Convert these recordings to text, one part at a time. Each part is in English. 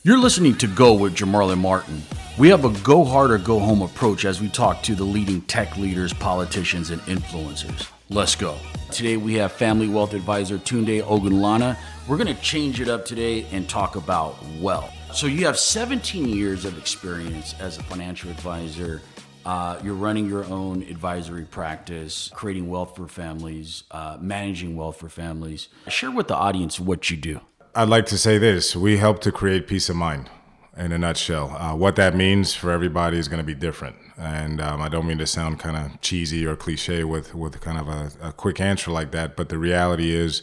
You're listening to Go with Jamarlin Martin. We have a go hard or go home approach as we talk to the leading tech leaders, politicians, and influencers. Let's go. Today we have family wealth advisor Tunde Ogunlana. We're going to change it up today and talk about wealth. So you have 17 years of experience as a financial advisor. You're running your own advisory practice, creating wealth for families, managing wealth for families. Share with the audience what you do. I'd like to say this. We help to create peace of mind in a nutshell. What that means for everybody is going to be different. And I don't mean to sound kind of cheesy or cliche with kind of a quick answer like that. But the reality is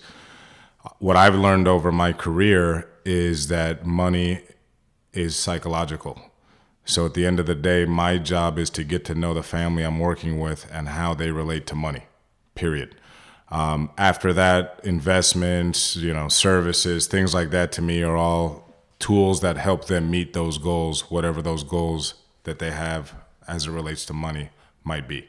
what I've learned over my career is that money is psychological. So at the end of the day, my job is to get to know the family I'm working with and how they relate to money, period. After that, investments, services, things like that to me are all tools that help them meet those goals, whatever those goals that they have as it relates to money might be.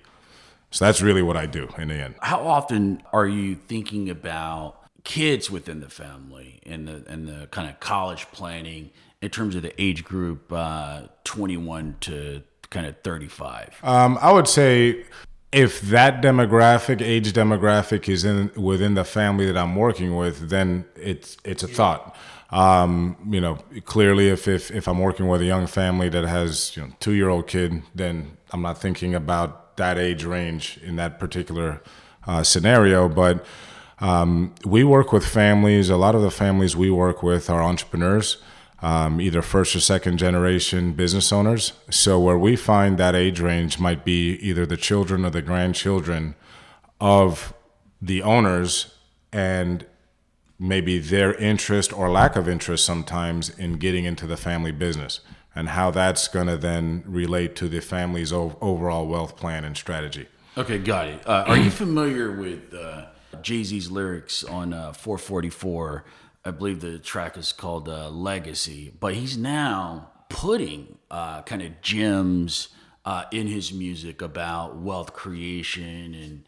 So that's really what I do in the end. How often are you thinking about kids within the family and the kind of college planning in terms of the age group 21 to kind of 35? I would say if that age demographic is within the family that I'm working with, then it's a thought. Clearly if I'm working with a young family that has 2-year-old kid, then I'm not thinking about that age range in that particular scenario. But we work with families. A lot of the families we work with are entrepreneurs, either first or second generation business owners. So where we find that age range might be either the children or the grandchildren of the owners, and maybe their interest or lack of interest sometimes in getting into the family business, and how that's going to then relate to the family's overall wealth plan and strategy. Okay, got it. Are you familiar with Jay-Z's lyrics on 444? I believe the track is called Legacy, but he's now putting kind of gems in his music about wealth creation and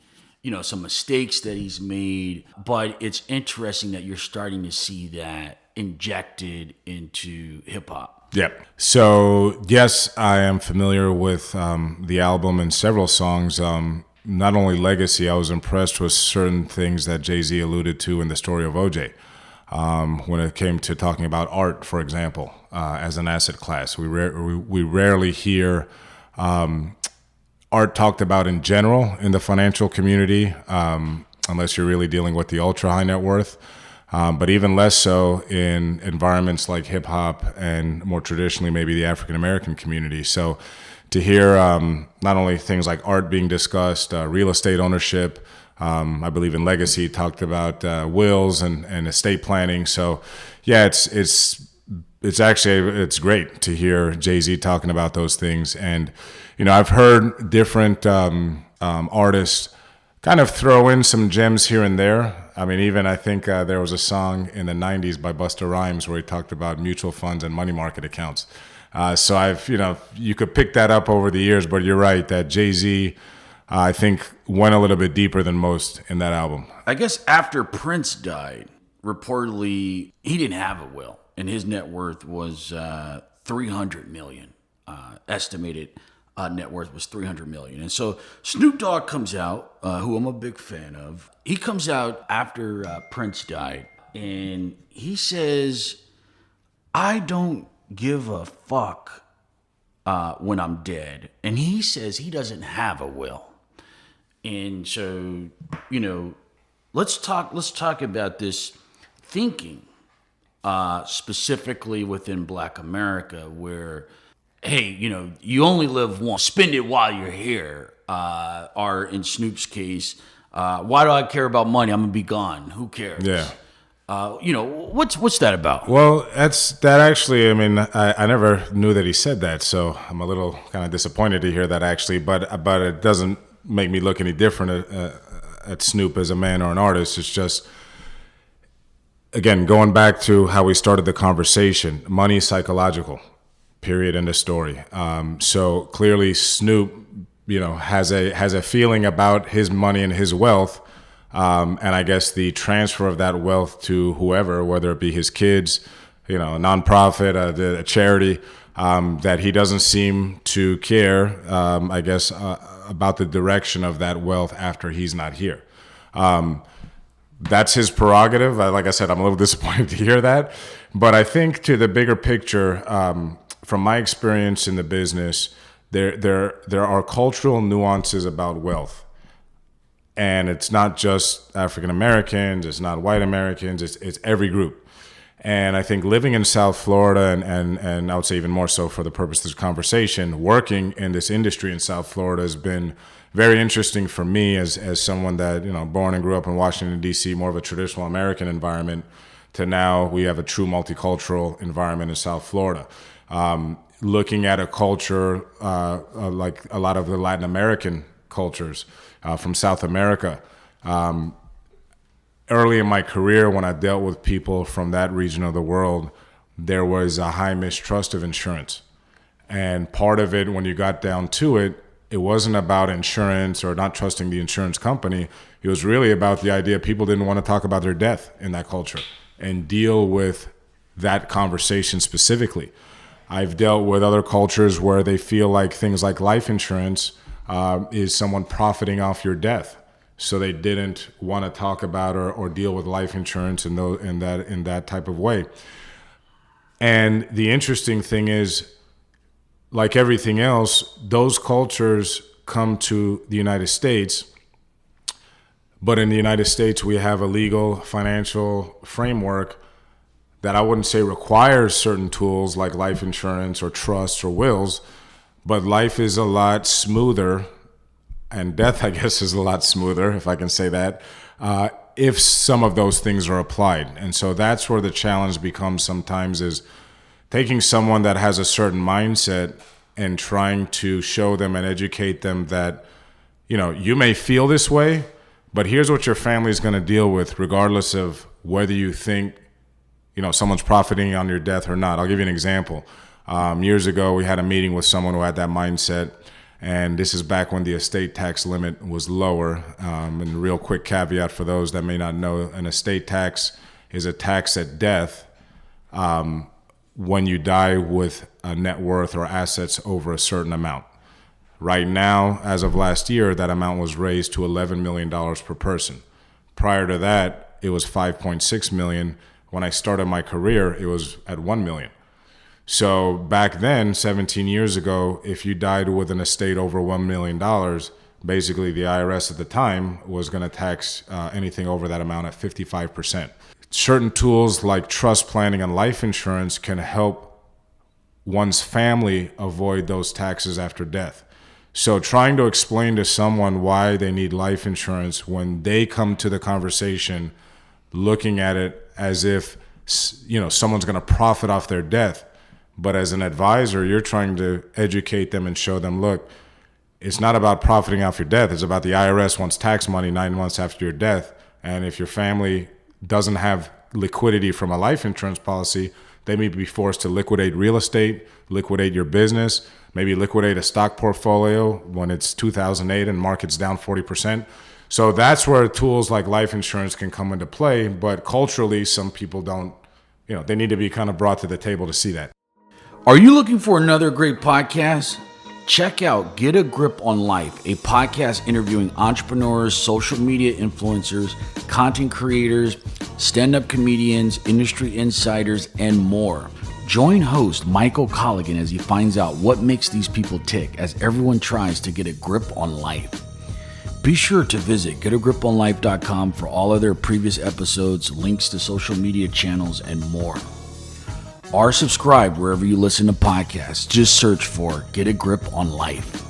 some mistakes that he's made. But it's interesting that you're starting to see that injected into hip hop. Yep. So yes, I am familiar with the album and several songs. Not only Legacy, I was impressed with certain things that Jay-Z alluded to in the story of OJ. When it came to talking about art, for example, as an asset class, we rarely hear art talked about in general in the financial community, unless you're really dealing with the ultra high net worth, but even less so in environments like hip hop and more traditionally maybe the African American community. So to hear not only things like art being discussed, real estate ownership. I believe in Legacy talked about wills and estate planning. So yeah, it's great to hear Jay-Z talking about those things. And I've heard different artists kind of throw in some gems here and there. I mean, even I think there was a song in the 90s by Busta Rhymes where he talked about mutual funds and money market accounts. So I've you could pick that up over the years, but you're right that Jay-Z I think went a little bit deeper than most in that album. I guess after Prince died, reportedly he didn't have a will, and his net worth was $300 million. Estimated net worth was $300 million. And so Snoop Dogg comes out, who I'm a big fan of. He comes out after Prince died, and he says, "I don't give a fuck when I'm dead." And he says he doesn't have a will. And so, let's talk about this thinking, specifically within Black America, where, hey, you only live once, spend it while you're here. Or in Snoop's case, why do I care about money? I'm gonna be gone. Who cares? Yeah. What's that about? Well, that actually, I mean, I never knew that he said that, so I'm a little kind of disappointed to hear that actually, but it doesn't make me look any different at Snoop as a man or an artist. It's just, again, going back to how we started the conversation, money is psychological, period, end of story. So clearly Snoop, has a feeling about his money and his wealth. And I guess the transfer of that wealth to whoever, whether it be his kids, a nonprofit, a charity, that he doesn't seem to care, I guess, about the direction of that wealth after he's not here. That's his prerogative. Like I said, I'm a little disappointed to hear that. But I think to the bigger picture, from my experience in the business, there are cultural nuances about wealth. And it's not just African Americans, it's not white Americans, it's every group. And I think living in South Florida, and I would say even more so for the purpose of this conversation, working in this industry in South Florida has been very interesting for me as someone that, born and grew up in Washington, D.C., more of a traditional American environment, to now we have a true multicultural environment in South Florida. Looking at a culture like a lot of the Latin American cultures from South America. Early in my career, when I dealt with people from that region of the world, there was a high mistrust of insurance. And part of it, when you got down to it, it wasn't about insurance or not trusting the insurance company. It was really about the idea people didn't want to talk about their death in that culture and deal with that conversation specifically. I've dealt with other cultures where they feel like things like life insurance is someone profiting off your death. So they didn't want to talk about or deal with life insurance in that type of way. And the interesting thing is, like everything else, those cultures come to the United States. But in the United States, we have a legal financial framework that I wouldn't say requires certain tools like life insurance or trusts or wills, but life is a lot smoother, and death, I guess, is a lot smoother, if I can say that, if some of those things are applied. And so that's where the challenge becomes sometimes, is taking someone that has a certain mindset and trying to show them and educate them that, you may feel this way, but here's what your family is going to deal with regardless of whether you think, someone's profiting on your death or not. I'll give you an example. Years ago, we had a meeting with someone who had that mindset, and this is back when the estate tax limit was lower. And a real quick caveat for those that may not know, an estate tax is a tax at death when you die with a net worth or assets over a certain amount. Right now, as of last year, that amount was raised to $11 million per person. Prior to that, it was $5.6 million. When I started my career, it was at $1 million. So back then, 17 years ago, if you died with an estate over $1 million, basically the IRS at the time was going to tax anything over that amount at 55%. Certain tools like trust planning and life insurance can help one's family avoid those taxes after death. So trying to explain to someone why they need life insurance when they come to the conversation looking at it as if, someone's going to profit off their death. But as an advisor, you're trying to educate them and show them, look, it's not about profiting off your death. It's about the IRS wants tax money 9 months after your death. And if your family doesn't have liquidity from a life insurance policy, they may be forced to liquidate real estate, liquidate your business, maybe liquidate a stock portfolio when it's 2008 and market's down 40%. So that's where tools like life insurance can come into play. But culturally, some people don't, they need to be kind of brought to the table to see that. Are you looking for another great podcast? Check out Get a Grip on Life, a podcast interviewing entrepreneurs, social media influencers, content creators, stand-up comedians, industry insiders, and more. Join host Michael Colligan as he finds out what makes these people tick as everyone tries to get a grip on life. Be sure to visit getagriponlife.com for all of their previous episodes, links to social media channels, and more. Or subscribe wherever you listen to podcasts. Just search for Get a Grip on Life.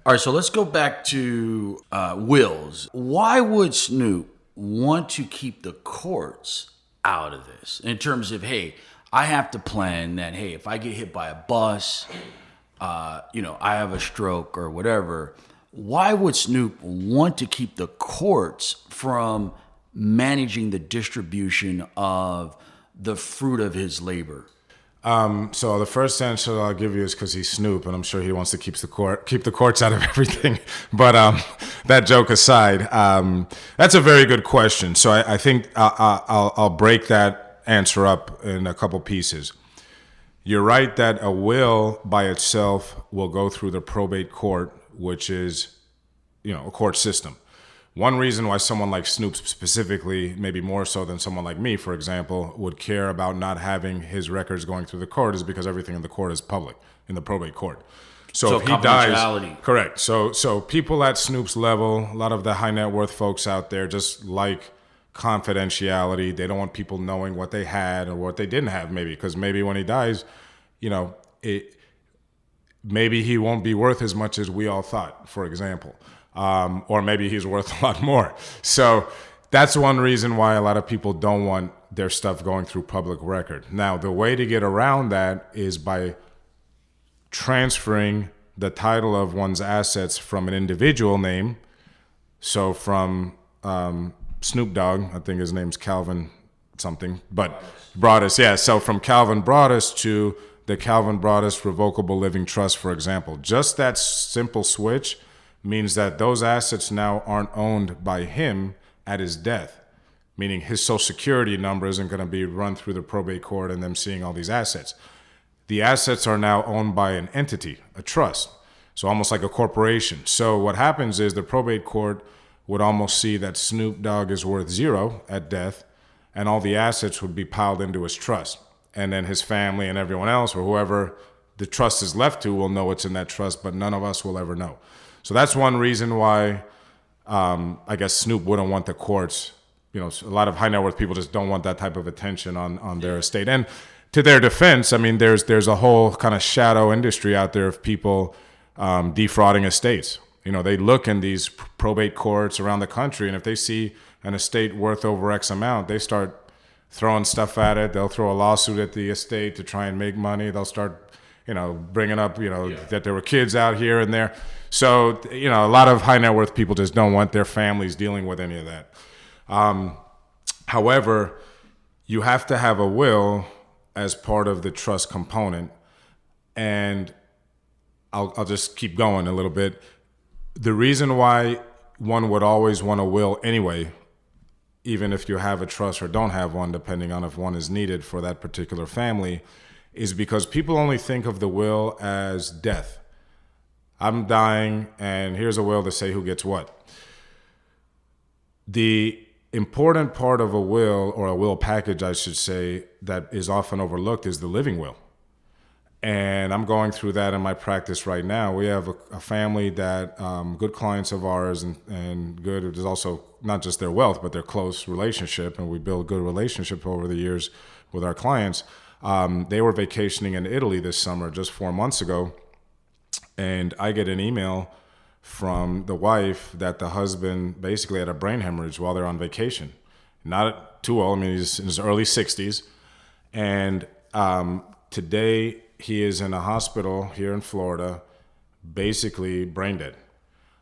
All right, so let's go back to wills. Why would Snoop want to keep the courts out of this? In terms of, hey, I have to plan that, hey, if I get hit by a bus, I have a stroke or whatever. Why would Snoop want to keep the courts from managing the distribution of the fruit of his labor? So the first answer I'll give you is because he's Snoop, and I'm sure he wants to keep the courts out of everything. But that joke aside, that's a very good question. So I think I'll break that answer up in a couple pieces. You're right that a will by itself will go through the probate court, which is, a court system. One reason why someone like Snoop specifically, maybe more so than someone like me, for example, would care about not having his records going through the court is because everything in the court is public, in the probate court. So if he dies, correct. So people at Snoop's level, a lot of the high net worth folks out there just like confidentiality. They don't want people knowing what they had or what they didn't have, maybe, because maybe when he dies, maybe he won't be worth as much as we all thought, for example. Or maybe he's worth a lot more. So that's one reason why a lot of people don't want their stuff going through public record. Now, the way to get around that is by transferring the title of one's assets from an individual name. So from Snoop Dogg, I think his name's Calvin something, but Broadus, yeah. So from Calvin Broadus to the Calvin Broadus Revocable Living Trust, for example. Just that simple switch means that those assets now aren't owned by him at his death, meaning his social security number isn't going to be run through the probate court and them seeing all these assets. The assets are now owned by an entity, a trust, so almost like a corporation. So what happens is the probate court would almost see that Snoop Dogg is worth zero at death, and all the assets would be piled into his trust. And then his family and everyone else, or whoever the trust is left to, will know what's in that trust, but none of us will ever know. So that's one reason why I guess Snoop wouldn't want the courts. A lot of high net worth people just don't want that type of attention on their estate. And to their defense, I mean, there's a whole kind of shadow industry out there of people defrauding estates. They look in these probate courts around the country, and if they see an estate worth over X amount, they start throwing stuff at it. They'll throw a lawsuit at the estate to try and make money. They'll start, bringing up, that there were kids out here and there. So, a lot of high net worth people just don't want their families dealing with any of that. However, you have to have a will as part of the trust component. And I'll just keep going a little bit. The reason why one would always want a will anyway, even if you have a trust or don't have one, depending on if one is needed for that particular family, is because people only think of the will as death. I'm dying, and here's a will to say who gets what. The important part of a will, or a will package, I should say, that is often overlooked is the living will. And I'm going through that in my practice right now. We have a family that, good clients of ours, and good, it is also not just their wealth, but their close relationship, and we build good relationship over the years with our clients. They were vacationing in Italy this summer, just 4 months ago, and I get an email from the wife that the husband basically had a brain hemorrhage while they're on vacation. Not too old, I mean, he's in his early 60s. And today he is in a hospital here in Florida, basically brain dead.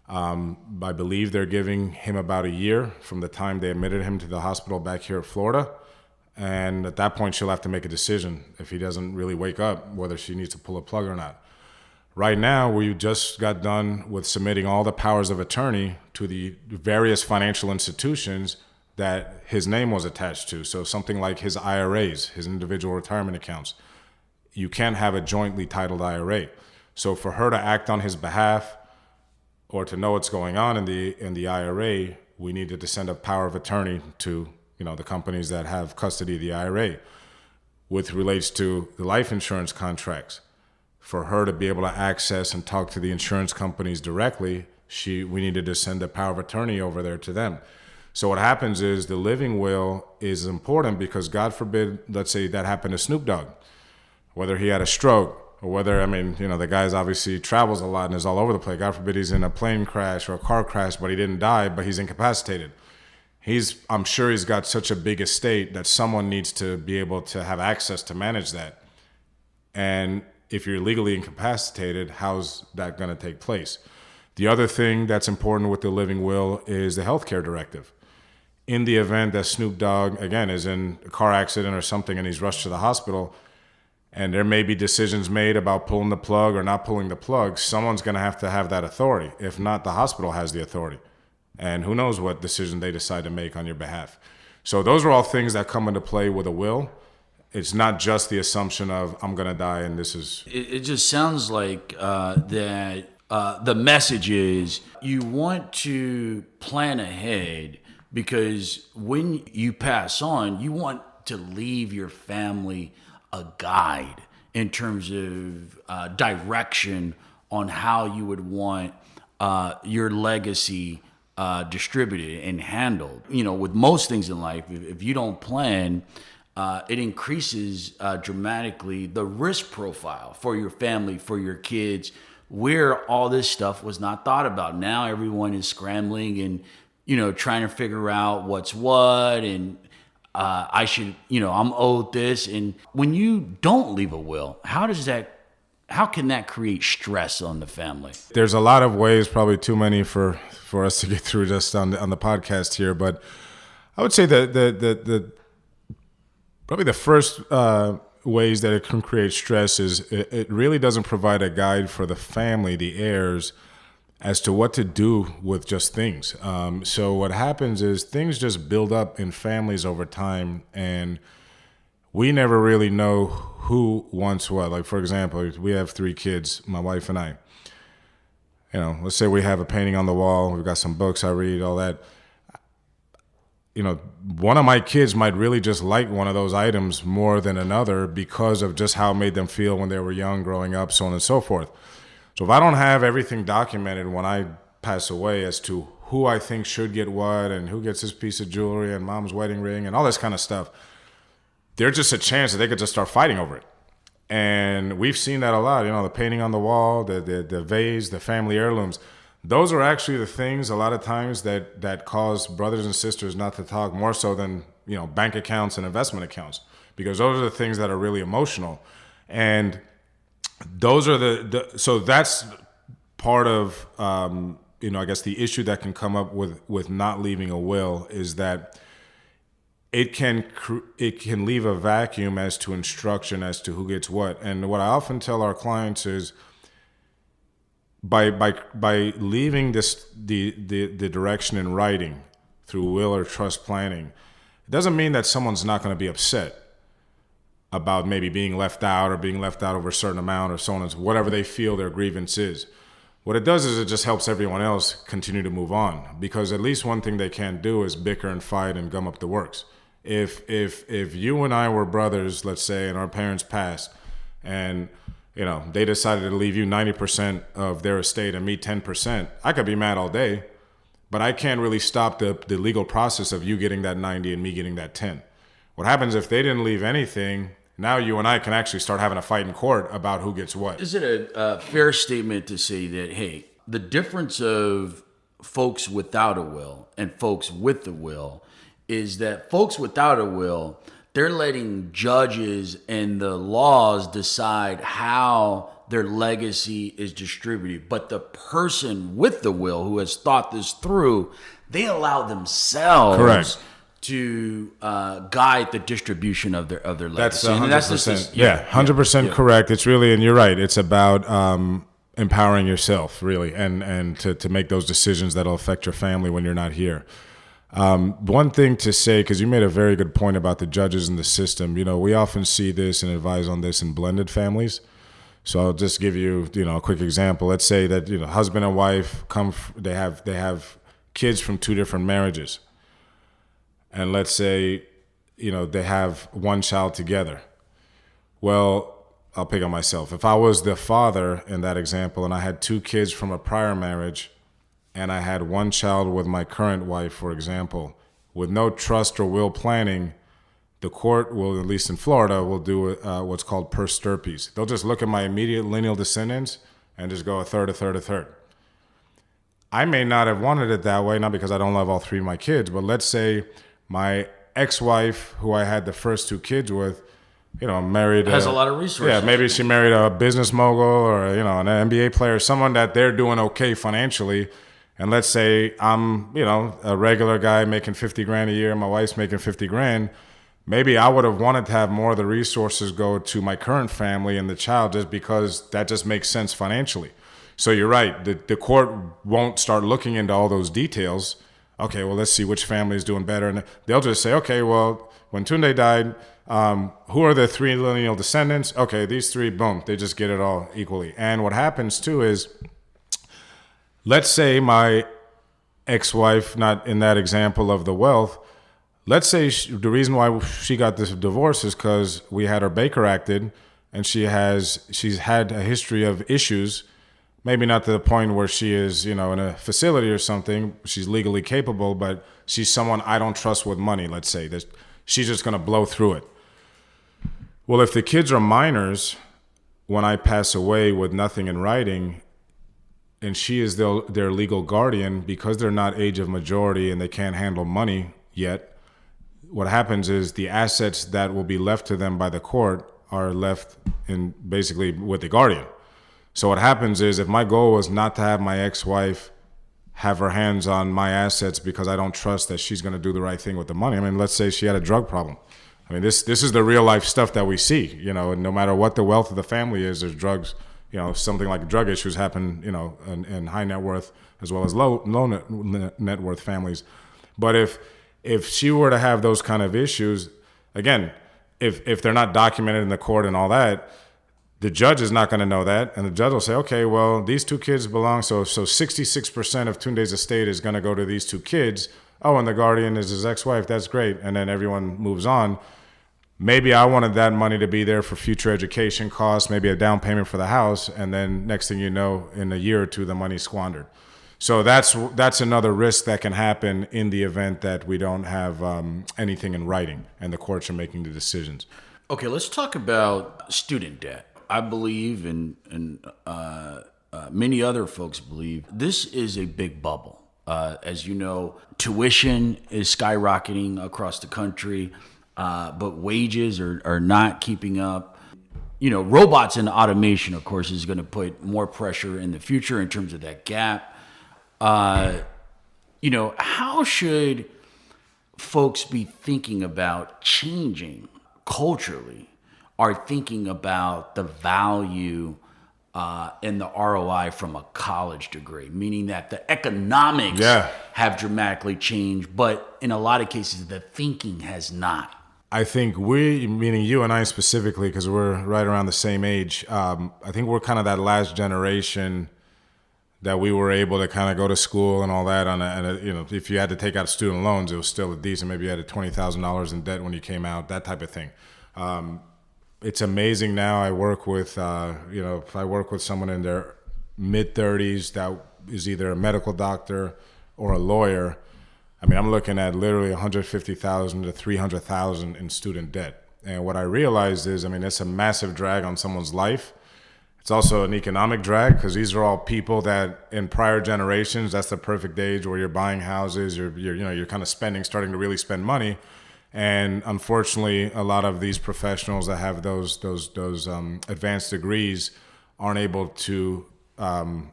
I believe they're giving him about a year from the time they admitted him to the hospital back here in Florida. And at that point, she'll have to make a decision if he doesn't really wake up, whether she needs to pull a plug or not. Right now, we just got done with submitting all the powers of attorney to the various financial institutions that his name was attached to. So something like his IRAs, his individual retirement accounts. You can't have a jointly titled IRA. So for her to act on his behalf or to know what's going on in the IRA, we needed to send a power of attorney to the companies that have custody of the IRA. With relates to the life insurance contracts, for her to be able to access and talk to the insurance companies directly, we needed to send a power of attorney over there to them. So what happens is the living will is important because God forbid, let's say that happened to Snoop Dogg, whether he had a stroke or whether, the guy's obviously travels a lot and is all over the place. God forbid he's in a plane crash or a car crash, but he didn't die, but he's incapacitated. I'm sure he's got such a big estate that someone needs to be able to have access to manage that. And if you're legally incapacitated, how's that going to take place? The other thing that's important with the living will is the healthcare directive. In the event that Snoop Dogg, again, is in a car accident or something and he's rushed to the hospital, and there may be decisions made about pulling the plug or not pulling the plug, someone's going to have that authority. If not, the hospital has the authority. And who knows what decision they decide to make on your behalf. So those are all things that come into play with a will. It's not just the assumption of I'm going to die and this is... It just sounds like that the message is you want to plan ahead, because when you pass on, you want to leave your family a guide in terms of direction on how you would want your legacy distributed and handled. You know, with most things in life, if you don't plan, it increases dramatically the risk profile for your family, for your kids, where all this stuff was not thought about. Now everyone is scrambling and, you know, trying to figure out what's what, and I should, you know, I'm owed this. And when you don't leave a will, how can that create stress on the family? There's a lot of ways, probably too many for us to get through just on the podcast here, but I would say that the probably the first ways that it can create stress is it really doesn't provide a guide for the family, the heirs, as to what to do with just things. So what happens is things just build up in families over time, and we never really know who wants what. Like, for example, we have 3 kids, my wife and I. You know, let's say we have a painting on the wall, we've got some books I read, all that. You know, one of my kids might really just like one of those items more than another because of just how it made them feel when they were young, growing up, so on and so forth. So if I don't have everything documented when I pass away as to who I think should get what and who gets this piece of jewelry and mom's wedding ring and all this kind of stuff, there's just a chance that they could just start fighting over it. And we've seen that a lot. You know, the painting on the wall, the vase, the family heirlooms. Those are actually the things a lot of times that cause brothers and sisters not to talk, more so than, you know, bank accounts and investment accounts, because those are the things that are really emotional. And those are so that's part of, you know, I guess the issue that can come up with not leaving a will is that it can leave a vacuum as to instruction as to who gets what. And what I often tell our clients is, by leaving the direction in writing through will or trust planning, it doesn't mean that someone's not going to be upset about maybe being left out or being left out over a certain amount or so on, and whatever they feel their grievance is. What it does is it just helps everyone else continue to move on, because at least one thing they can't do is bicker and fight and gum up the works. If you and I were brothers, let's say, and our parents passed, and you know, they decided to leave you 90% of their estate and me 10%, I could be mad all day, but I can't really stop the legal process of you getting that 90 and me getting that 10. What happens if they didn't leave anything? Now you and I can actually start having a fight in court about who gets what. Is it a fair statement to say that, hey, the difference of folks without a will and folks with the will is that folks without a will, they're letting judges and the laws decide how their legacy is distributed. But the person with the will who has thought this through, they allow themselves Correct. to guide the distribution of their legacy. That's 100%. And that's just, 100% correct. It's really, and you're right, it's about empowering yourself, really, and to make those decisions that'll affect your family when you're not here. One thing to say, because you made a very good point about the judges in the system. You know, we often see this and advise on this in blended families. So I'll just give you, you know, a quick example. Let's say that, you know, husband and wife they have kids from 2 different marriages. And let's say, you know, they have one child together. Well, I'll pick on myself. If I was the father in that example and I had 2 kids from a prior marriage, and I had 1 child with my current wife, for example, with no trust or will planning, the court will, at least in Florida, will do what's called per stirpes. They'll just look at my immediate lineal descendants and just go a third, a third, a third. I may not have wanted it that way, not because I don't love all 3 of my kids, but let's say my ex-wife, who I had the first 2 kids with, you know, married... has a lot of resources. Yeah, maybe she married a business mogul or, you know, an NBA player, someone that they're doing okay financially. And let's say I'm, you know, a regular guy making $50,000 a year, my wife's making $50,000. maybe I would have wanted to have more of the resources go to my current family and the child just because that just makes sense financially. So you're right. The court won't start looking into all those details. Okay, well, let's see which family is doing better. And they'll just say, okay, well, when Tunde died, who are the three lineal descendants? Okay, these three, boom, they just get it all equally. And what happens too is, let's say my ex-wife, not in that example of the wealth, let's say the reason why she got this divorce is because we had her Baker acted, and she's had a history of issues. Maybe not to the point where she is, in a facility or something. She's legally capable, but she's someone I don't trust with money, let's say. That she's just going to blow through it. Well, if the kids are minors, when I pass away with nothing in writing, and she is their legal guardian, because they're not age of majority and they can't handle money yet, what happens is the assets that will be left to them by the court are left in basically with the guardian. So what happens is, if my goal was not to have my ex-wife have her hands on my assets because I don't trust that she's going to do the right thing with the money. I mean, let's say she had a drug problem. I mean, this is the real life stuff that we see, and no matter what the wealth of the family is, there's drugs, something like drug issues happen, in high net worth as well as low net worth families. But if she were to have those kind of issues, again, if they're not documented in the court and all that, the judge is not going to know that, and the judge will say, okay, well, these two kids belong, so 66% of Tunde's estate is going to go to these two kids. Oh, and the guardian is his ex-wife. That's great. And then everyone moves on. Maybe I wanted that money to be there for future education costs, maybe a down payment for the house, and then next thing you know, in a year or two, the money's squandered. So that's another risk that can happen in the event that we don't have anything in writing and the courts are making the decisions. Okay, let's talk about student debt. I believe, and many other folks believe, this is a big bubble. As you know, tuition is skyrocketing across the country, but wages are not keeping up. Robots and automation, of course, is going to put more pressure in the future in terms of that gap. How should folks be thinking about changing culturally, are thinking about the value and the ROI from a college degree, meaning that the economics have dramatically changed, but in a lot of cases, the thinking has not. I think we, meaning you and I specifically, because we're right around the same age, I think we're kind of that last generation that we were able to kind of go to school and all that if you had to take out student loans, it was still a decent, maybe you had $20,000 in debt when you came out, that type of thing. It's amazing now. I work with, if I work with someone in their mid-30s that is either a medical doctor or a lawyer, I mean, I'm looking at literally $150,000 to $300,000 in student debt. And what I realized is, it's a massive drag on someone's life. It's also an economic drag because these are all people that in prior generations, that's the perfect age where you're buying houses, you're kind of starting to really spend money. And unfortunately, a lot of these professionals that have those advanced degrees aren't able to, I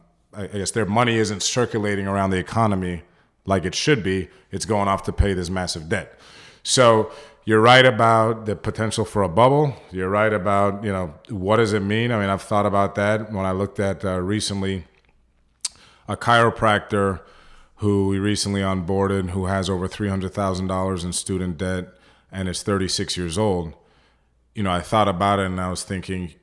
guess their money isn't circulating around the economy like it should be. It's going off to pay this massive debt. So you're right about the potential for a bubble. You're right about, what does it mean? I've thought about that when I looked at recently a chiropractor who we recently onboarded, who has over $300,000 in student debt and is 36 years old. I thought about it and I was thinking,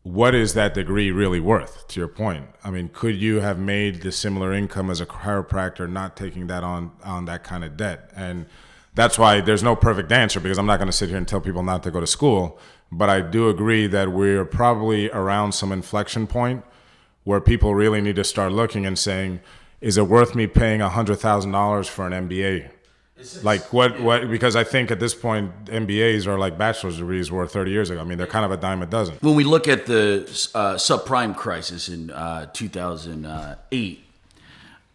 what is that degree really worth, to your point? Could you have made the similar income as a chiropractor not taking that on that kind of debt? And that's why there's no perfect answer, because I'm not going to sit here and tell people not to go to school. But I do agree that we're probably around some inflection point where people really need to start looking and saying, is it worth me paying $100,000 for an MBA? Like what? Because I think at this point, MBAs are like bachelor's degrees were 30 years ago. They're kind of a dime a dozen. When we look at the subprime crisis in 2008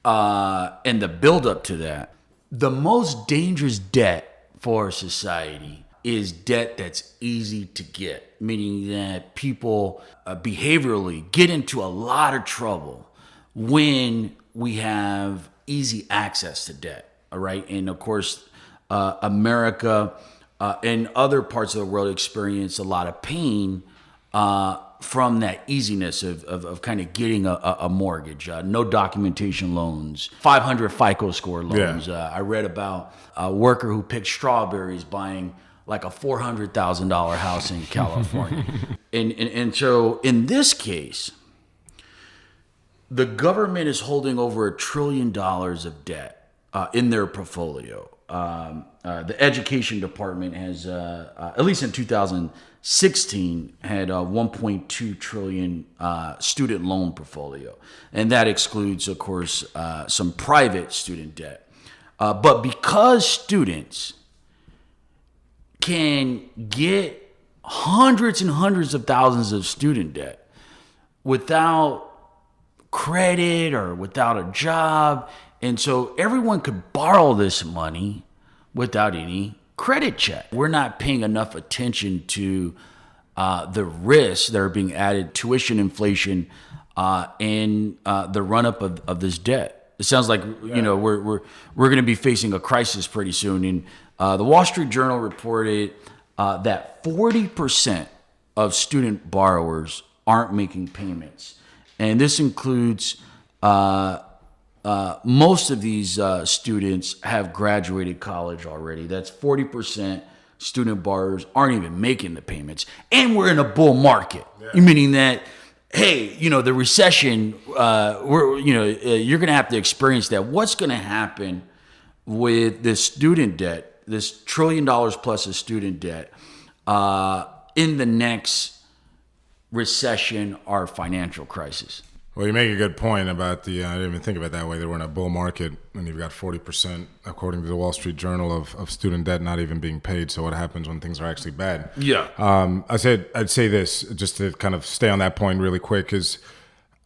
and the buildup to that, the most dangerous debt for society is debt that's easy to get, meaning that people behaviorally get into a lot of trouble when we have easy access to debt. All right. And of course, America and other parts of the world experience a lot of pain from that easiness of kind of getting a mortgage. No documentation loans, 500 FICO score loans. Yeah. I read about a worker who picked strawberries buying like a $400,000 house in California. and so in this case, the government is holding over $1 trillion of debt in their portfolio. The education department has, at least in 2016, had a 1.2 trillion student loan portfolio. And that excludes, of course, some private student debt. But because students can get hundreds and hundreds of thousands of student debt without credit or without a job, and so everyone could borrow this money without any credit check. We're not paying enough attention to the risks that are being added, tuition inflation, and the run-up of this debt. It sounds like we're going to be facing a crisis pretty soon. And the Wall Street Journal reported that 40% of student borrowers aren't making payments, and this includes most of these students have graduated college already. That's 40% student borrowers aren't even making the payments, and we're in a bull market, meaning that. Hey, the recession, you're going to have to experience that. What's going to happen with this student debt, this $1 trillion plus of student debt, in the next recession or financial crisis? Well, you make a good point about I didn't even think of it that way. That we're in a bull market, and you've got 40%, according to the Wall Street Journal, of student debt not even being paid. So what happens when things are actually bad? Yeah. I'd say this, just to kind of stay on that point really quick, is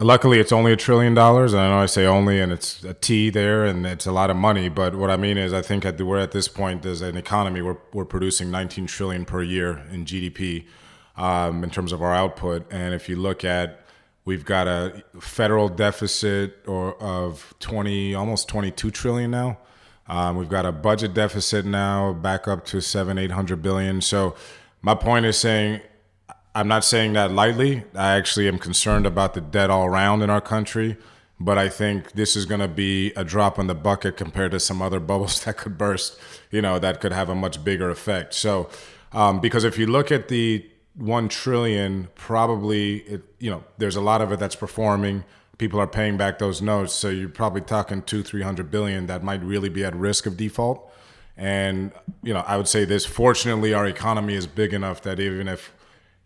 luckily it's only $1 trillion. And I know I say only, and it's a T there, and it's a lot of money. But what I mean is I think we're at this point as an economy, we're producing 19 trillion per year in GDP in terms of our output. And if you look at, we've got a federal deficit of almost 22 trillion now. We've got a budget deficit now back up to 800 billion. So my point is saying, I'm not saying that lightly. I actually am concerned about the debt all around in our country, but I think this is going to be a drop in the bucket compared to some other bubbles that could burst, that could have a much bigger effect. So, because if you look at the 1 trillion, probably, there's a lot of it that's performing. People are paying back those notes. So you're probably talking 300 billion that might really be at risk of default. And, I would say this, fortunately, our economy is big enough that even if,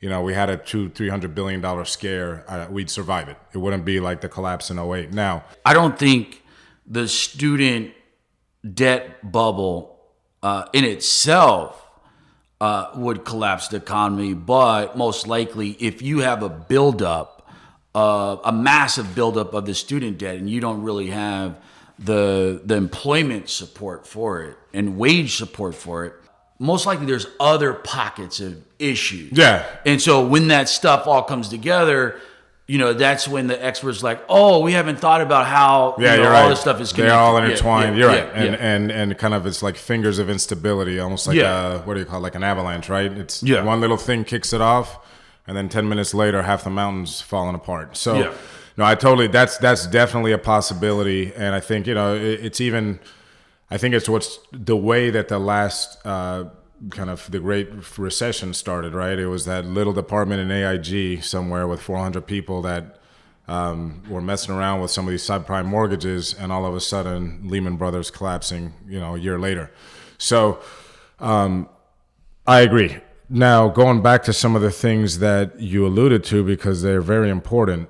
we had a $300 billion scare, we'd survive it. It wouldn't be like the collapse in 08. Now, I don't think the student debt bubble in itself would collapse the economy, but most likely if you have a massive buildup of the student debt and you don't really have the employment support for it and wage support for it, most likely there's other pockets of issues. Yeah. And so when that stuff all comes together, that's when the experts like, oh, we haven't thought about how you're all right. this stuff is connected. They're all intertwined. You're right. Yeah. And kind of it's like fingers of instability, almost like what do you call it? Like an avalanche, right? It's one little thing kicks it off, and then 10 minutes later, half the mountain's falling apart. So, no, that's definitely a possibility, and I think it's even. I think it's what's the way that the last kind of the Great Recession started, right? It was that little department in AIG somewhere with 400 people that were messing around with some of these subprime mortgages, and all of a sudden Lehman Brothers collapsing, a year later. So I agree. Now, going back to some of the things that you alluded to, because they're very important,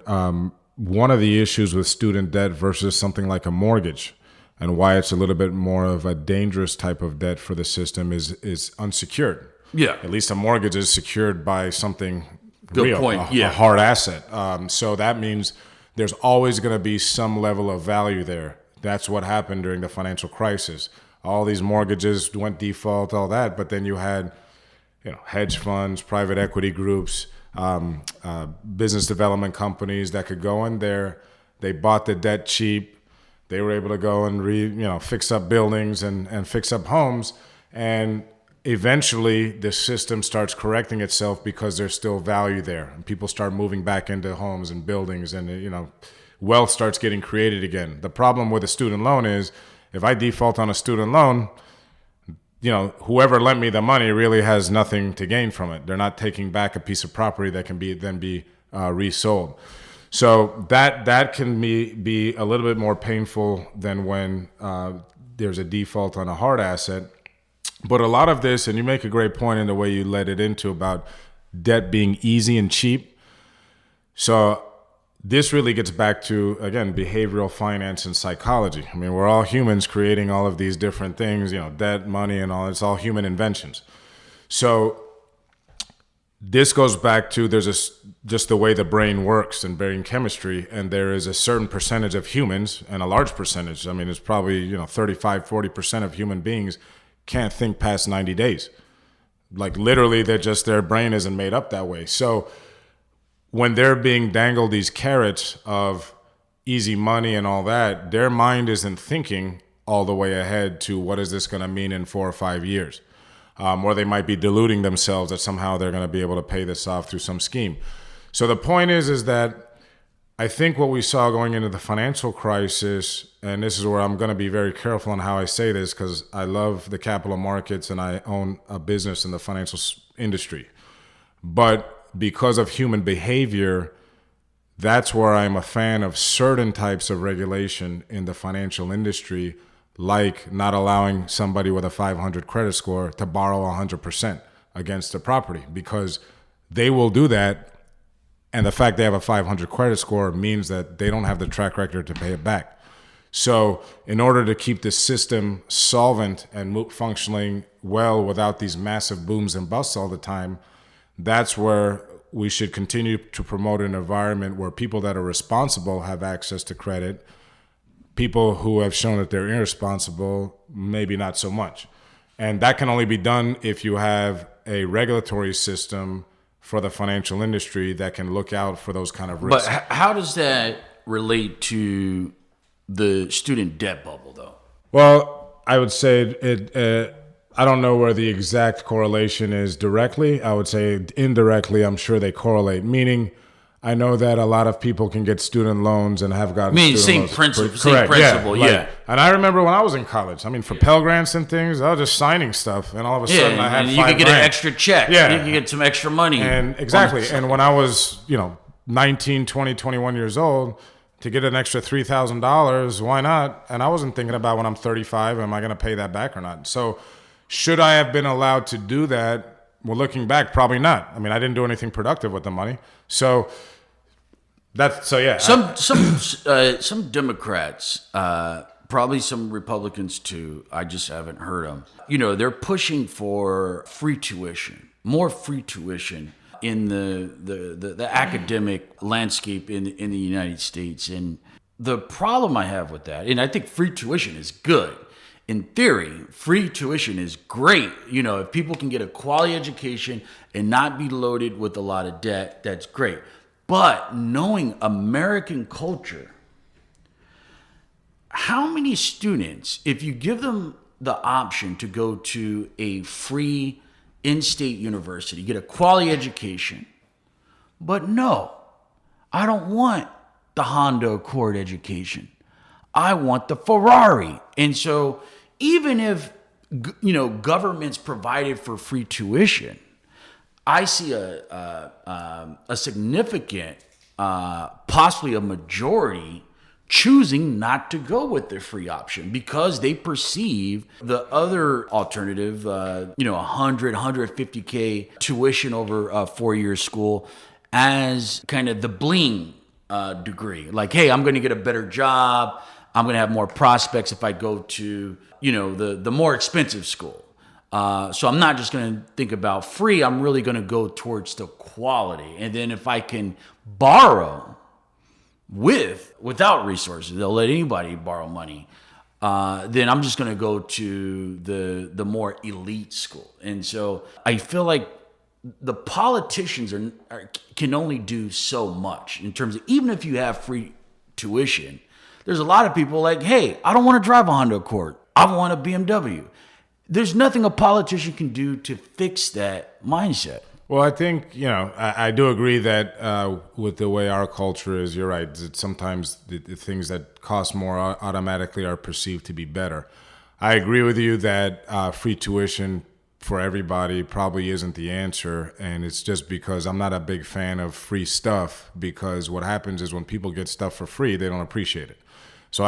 one of the issues with student debt versus something like a mortgage, and why it's a little bit more of a dangerous type of debt for the system is unsecured. Yeah. At least a mortgage is secured by something Good real, point. a hard asset. So that means there's always going to be some level of value there. That's what happened during the financial crisis. All these mortgages went default, all that, but then you had hedge funds, private equity groups, business development companies that could go in there. They bought the debt cheap. They were able to go and fix up buildings and fix up homes, And eventually the system starts correcting itself because there's still value there. And people start moving back into homes and buildings, and wealth starts getting created again. The problem with a student loan is if I default on a student loan, whoever lent me the money really has nothing to gain from it. They're not taking back a piece of property that can then be resold. So that can be a little bit more painful than when there's a default on a hard asset. But a lot of this, and you make a great point in the way you led it into about debt being easy and cheap. So this really gets back to, again, behavioral finance and psychology. I mean, we're all humans creating all of these different things, debt, money, and all. It's all human inventions. So this goes back to just the way the brain works and brain chemistry. And there is a certain percentage of humans, and a large percentage, I mean, it's probably 35, 40% of human beings can't think past 90 days. Like literally, their brain isn't made up that way. So when they're being dangled these carrots of easy money and all that, their mind isn't thinking all the way ahead to what is this going to mean in 4 or 5 years. Or they might be deluding themselves that somehow they're going to be able to pay this off through some scheme. So the point is that I think what we saw going into the financial crisis, and this is where I'm going to be very careful on how I say this because I love the capital markets and I own a business in the financial industry. But because of human behavior, that's where I'm a fan of certain types of regulation in the financial industry, like not allowing somebody with a 500 credit score to borrow 100% against the property, because they will do that. And the fact they have a 500 credit score means that they don't have the track record to pay it back. So in order to keep the system solvent and functioning well without these massive booms and busts all the time, that's where we should continue to promote an environment where people that are responsible have access to credit. People who have shown that they're irresponsible, maybe not so much. And that can only be done if you have a regulatory system for the financial industry that can look out for those kind of risks. But how does that relate to the student debt bubble, though? Well, I would say I don't know where the exact correlation is directly. I would say indirectly, I'm sure they correlate. Meaning, I know that a lot of people can get student loans and have gotten student loans. Principle, correct. Same principle, yeah. And I remember when I was in college, I mean, for Pell Grants and things, I was just signing stuff, and all of a sudden I had $5,000. You could get an extra check. You could get some extra money. And exactly. And when I was, 19, 20, 21 years old, to get an extra $3,000, why not? And I wasn't thinking about when I'm 35, am I going to pay that back or not? So should I have been allowed to do that? Well, looking back, probably not. I mean, I didn't do anything productive with the money. So yeah. Some Democrats, probably some Republicans too, I just haven't heard them. They're pushing for free tuition, more free tuition in the academic landscape in the United States. And the problem I have with that, and I think free tuition is good. In theory, free tuition is great. If people can get a quality education and not be loaded with a lot of debt, that's great. But knowing American culture, how many students, if you give them the option to go to a free in-state university, get a quality education, but no, I don't want the Honda Accord education. I want the Ferrari. And so even if, governments provided for free tuition, I see a significant, possibly a majority, choosing not to go with the free option because they perceive the other alternative, 100, 150K tuition over a 4-year school as kind of the bling degree. Like, hey, I'm going to get a better job. I'm going to have more prospects if I go to, the more expensive school. So I'm not just going to think about free. I'm really going to go towards the quality. And then if I can borrow without resources, they'll let anybody borrow money. Then I'm just going to go to the more elite school. And so I feel like the politicians can only do so much in terms of, even if you have free tuition, there's a lot of people like, hey, I don't want to drive a Honda Accord. I want a BMW. there's nothing a politician can do to fix that mindset. Well, I think, I do agree that with the way our culture is, you're right, that sometimes the things that cost more automatically are perceived to be better. I agree with you that free tuition for everybody probably isn't the answer, and it's just because I'm not a big fan of free stuff, because what happens is when people get stuff for free, they don't appreciate it. So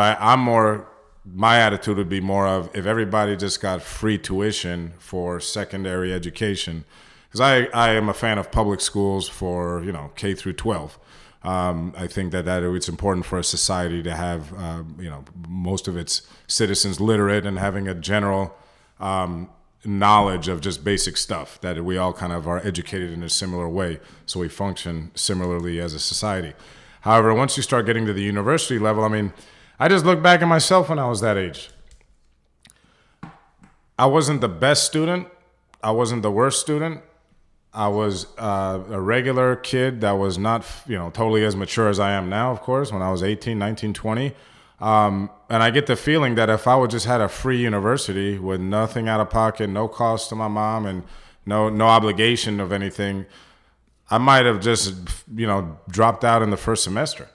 my attitude would be more of, if everybody just got free tuition for secondary education, because I am a fan of public schools for, K through 12. I think that it's important for a society to have, most of its citizens literate and having a general knowledge of just basic stuff, that we all kind of are educated in a similar way, so we function similarly as a society. However, once you start getting to the university level, I just look back at myself when I was that age. I wasn't the best student. I wasn't the worst student. I was a regular kid that was not, totally as mature as I am now, of course, when I was 18, 19, 20. And I get the feeling that if I would just had a free university with nothing out of pocket, no cost to my mom, and no obligation of anything, I might have just, dropped out in the first semester.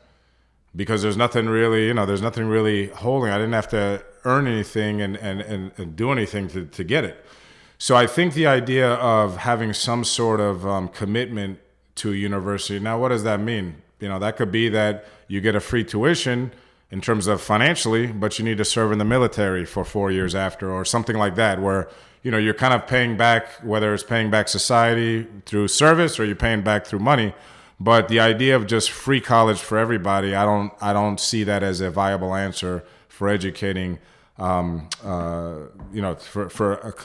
Because there's nothing really holding. I didn't have to earn anything and do anything to get it. So I think the idea of having some sort of commitment to a university. Now, what does that mean? That could be that you get a free tuition in terms of financially, but you need to serve in the military for 4 years after, or something like that, where, you're kind of paying back, whether it's paying back society through service or you're paying back through money. But the idea of just free college for everybody, I don't see that as a viable answer for educating, for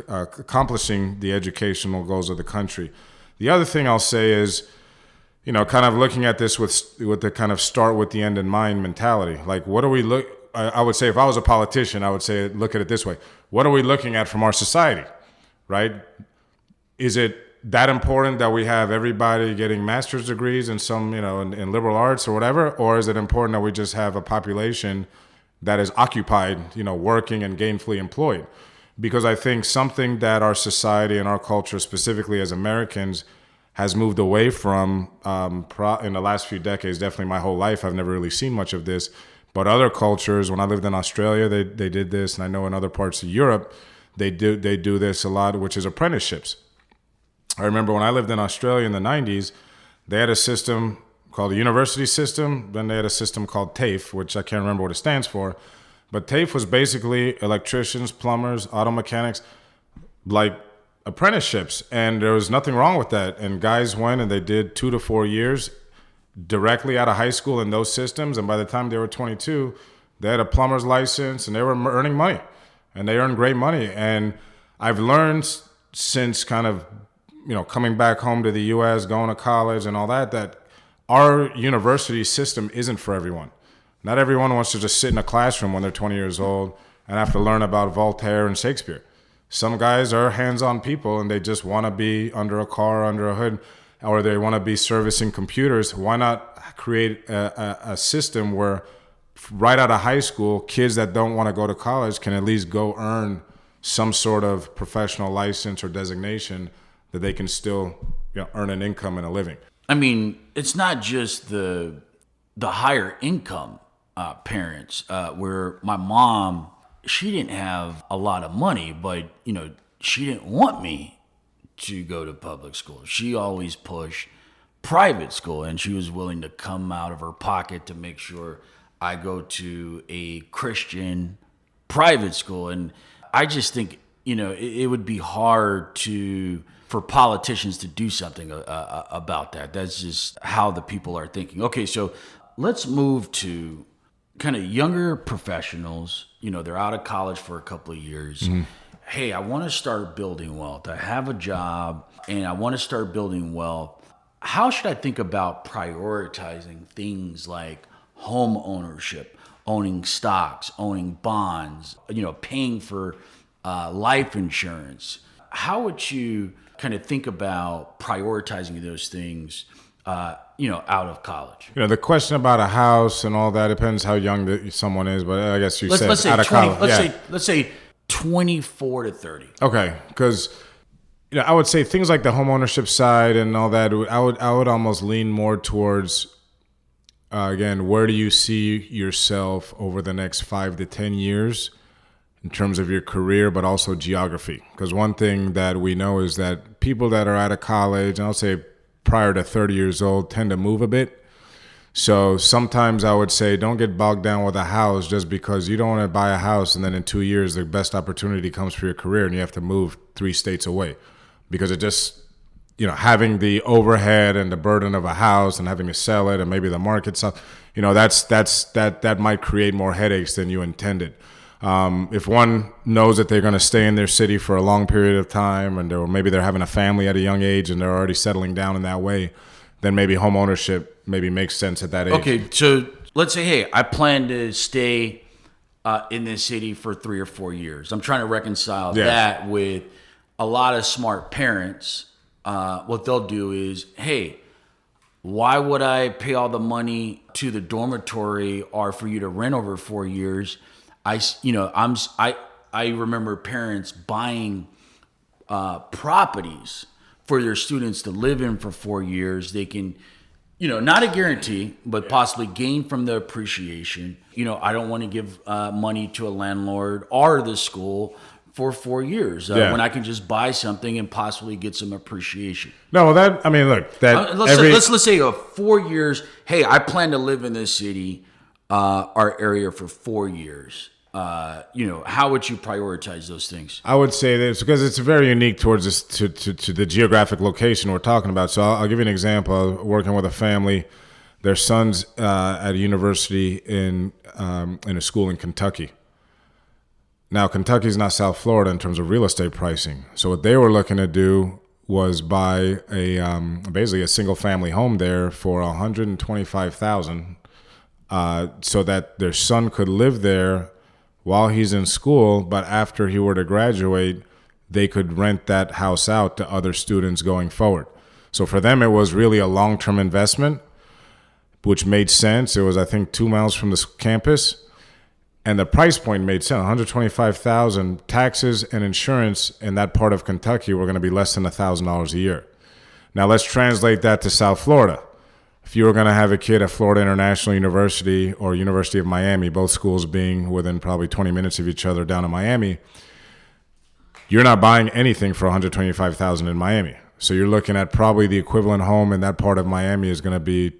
accomplishing the educational goals of the country. The other thing I'll say is, kind of looking at this with the kind of start with the end in mind mentality. Like, what do we look? I would say, if I was a politician, I would say, look at it this way: what are we looking at from our society, right? Is it that important that we have everybody getting master's degrees in some, in liberal arts or whatever? Or is it important that we just have a population that is occupied, working and gainfully employed? Because I think something that our society and our culture, specifically as Americans, has moved away from in the last few decades, definitely my whole life, I've never really seen much of this. But other cultures, when I lived in Australia, they did this, and I know in other parts of Europe, they do this a lot, which is apprenticeships. I remember when I lived in Australia in the 90s, they had a system called the university system. Then they had a system called TAFE, which I can't remember what it stands for. But TAFE was basically electricians, plumbers, auto mechanics, like apprenticeships. And there was nothing wrong with that. And guys went and they did 2 to 4 years directly out of high school in those systems. And by the time they were 22, they had a plumber's license and they were earning money. And they earned great money. And I've learned since kind of coming back home to the U.S., going to college and all that, that our university system isn't for everyone. Not everyone wants to just sit in a classroom when they're 20 years old and have to learn about Voltaire and Shakespeare. Some guys are hands-on people and they just want to be under a car, under a hood, or they want to be servicing computers. Why not create a system where right out of high school, kids that don't want to go to college can at least go earn some sort of professional license or designation that they can still earn an income and a living. It's not just the higher income parents, where my mom, she didn't have a lot of money, but, she didn't want me to go to public school. She always pushed private school, and she was willing to come out of her pocket to make sure I go to a Christian private school. And I just think, it would be hard for politicians to do something about that. That's just how the people are thinking. Okay, so let's move to kind of younger professionals. They're out of college for a couple of years. Mm-hmm. Hey, I want to start building wealth. I have a job and I want to start building wealth. How should I think about prioritizing things like home ownership, owning stocks, owning bonds, paying for life insurance? How would you kind of think about prioritizing those things, out of college? The question about a house and all that depends how young someone is, but I guess let's say out of 20, college. Let's say 24 to 30. Okay, because I would say things like the home ownership side and all that. I would almost lean more towards again, where do you see yourself over the next 5 to 10 years in terms of your career, but also geography? Because one thing that we know is that people that are out of college, and I'll say prior to 30 years old, tend to move a bit. So sometimes I would say don't get bogged down with a house just because you don't want to buy a house and then in 2 years the best opportunity comes for your career and you have to move 3 states away. Because it just, having the overhead and the burden of a house and having to sell it and maybe the market stuff, that might create more headaches than you intended. If one knows that they're going to stay in their city for a long period of time or maybe they're having a family at a young age and they're already settling down in that way, then maybe home ownership maybe makes sense at that age. Okay, so let's say, hey, I plan to stay in this city for 3 or 4 years. I'm trying to reconcile that with a lot of smart parents. What they'll do is, hey, why would I pay all the money to the dormitory or for you to rent over 4 years? I remember parents buying properties for their students to live in for 4 years. They can, not a guarantee, but possibly gain from the appreciation. I don't want to give money to a landlord or the school for 4 years when I can just buy something and possibly get some appreciation. No, look, that let's say 4 years. Hey, I plan to live in this city, our area for 4 years. How would you prioritize those things? I would say this because it's very unique towards this, to the geographic location we're talking about. So I'll give you an example. Working with a family, their son's at a university in a school in Kentucky. Now, Kentucky's not South Florida in terms of real estate pricing. So what they were looking to do was buy basically a single family home there for $125,000, so that their son could live there while he's in school, but after he were to graduate, they could rent that house out to other students going forward. So for them, it was really a long-term investment, which made sense. It was, I think, 2 miles from the campus, and the price point made sense. $125,000, taxes and insurance in that part of Kentucky were going to be less than $1,000 a year. Now let's translate that to South Florida. If you were going to have a kid at Florida International University or University of Miami, both schools being within probably 20 minutes of each other down in Miami, you're not buying anything for $125,000 in Miami. So you're looking at probably the equivalent home in that part of Miami is going to be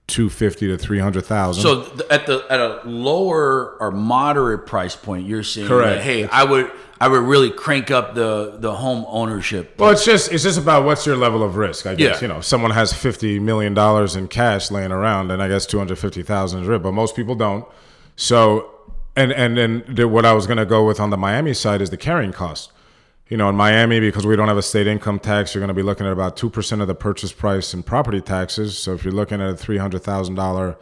$250,000 to $300,000. So at a lower or moderate price point, you're saying correct. That, hey, I would really crank up the home ownership. Well, it's just about what's your level of risk, I guess. If someone has $50 million in cash laying around, then I guess $250,000 is risk, but most people don't. So, and what I was going to go with on the Miami side is the carrying cost. In Miami, because we don't have a state income tax, you're going to be looking at about 2% of the purchase price in property taxes. So if you're looking at a $300,000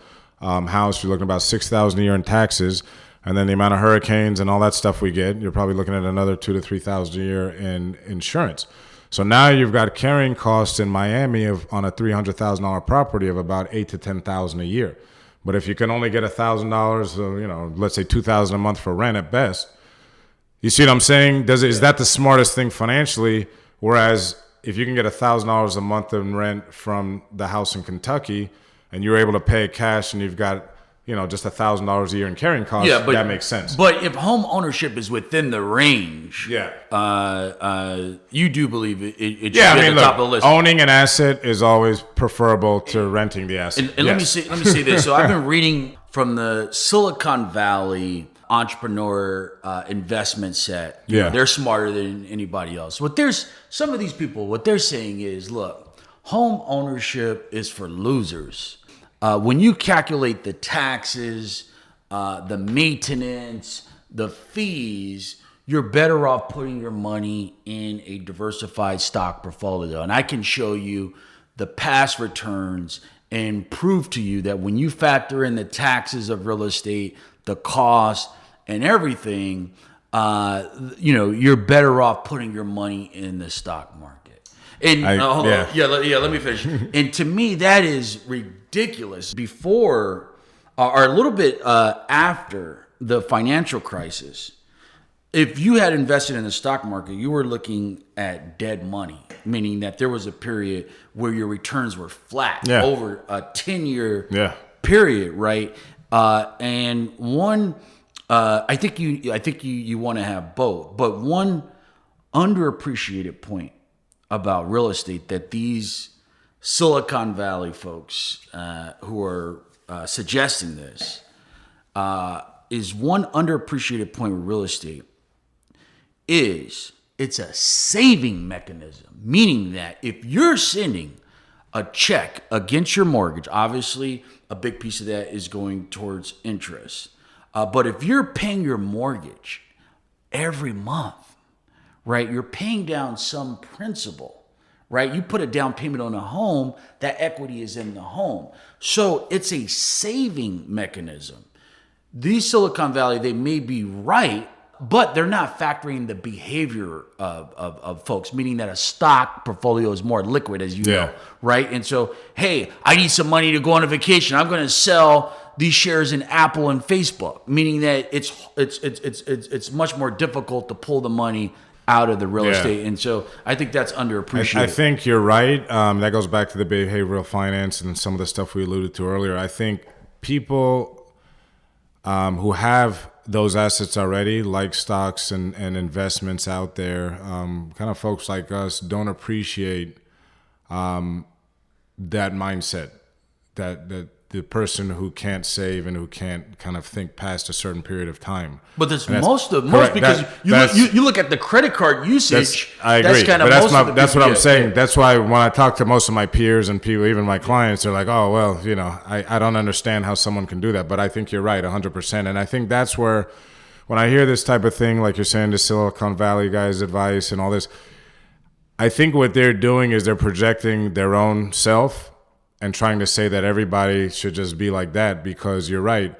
house, you're looking at about $6,000 a year in taxes. And then the amount of hurricanes and all that stuff we get, you're probably looking at another $2,000 to $3,000 a year in insurance. So now you've got carrying costs in Miami on a $300,000 property of about $8,000 to $10,000 a year. But if you can only get $1,000, let's say $2,000 a month for rent at best, you see what I'm saying? Is that the smartest thing financially? Whereas if you can get $1,000 a month in rent from the house in Kentucky, and you're able to pay cash, and you've got just $1,000 a year in carrying costs, that makes sense. But if home ownership is within the range, you do believe it should be at the top of the list. Owning an asset is always preferable to renting the asset. And let me say this. So I've been reading from the Silicon Valley entrepreneur investment set. They're smarter than anybody else. Some of these people, what they're saying is, look, home ownership is for losers. When you calculate the taxes, the maintenance, the fees, you're better off putting your money in a diversified stock portfolio. And I can show you the past returns and prove to you that when you factor in the taxes of real estate, the cost, and everything, you're better off putting your money in the stock market. And let me finish. And to me, that is ridiculous. Before or a little bit after the financial crisis, if you had invested in the stock market, you were looking at dead money, meaning that there was a period where your returns were flat over a 10-year period, right? And one, I think you want to have both, but one underappreciated point about real estate that these Silicon Valley folks who are suggesting this is one underappreciated point with real estate is it's a saving mechanism, meaning that if you're sending a check against your mortgage, obviously a big piece of that is going towards interest. But if you're paying your mortgage every month, right, you're paying down some principal, right? You put a down payment on a home, that equity is in the home. So it's a saving mechanism. These Silicon Valley, they may be right, but they're not factoring the behavior of folks, meaning that a stock portfolio is more liquid, as you know, right? And so, hey, I need some money to go on a vacation. I'm going to sell these shares in Apple and Facebook, meaning that it's much more difficult to pull the money out of the real estate. And so I think that's underappreciated. I think you're right. That goes back to the behavioral finance and some of the stuff we alluded to earlier. I think people who have those assets already, like stocks and investments out there, kind of folks like us don't appreciate that mindset, that the person who can't save and who can't kind of think past a certain period of time. But that's most because you look at the credit card usage. I agree. That's kind of that's what I'm saying. That's why when I talk to most of my peers and people, even my clients, they're like, "Oh, well, I don't understand how someone can do that." But I think you're right, 100%. And I think that's where, when I hear this type of thing, like you're saying, the Silicon Valley guys' advice and all this, I think what they're doing is they're projecting their own self and trying to say that everybody should just be like that, because you're right.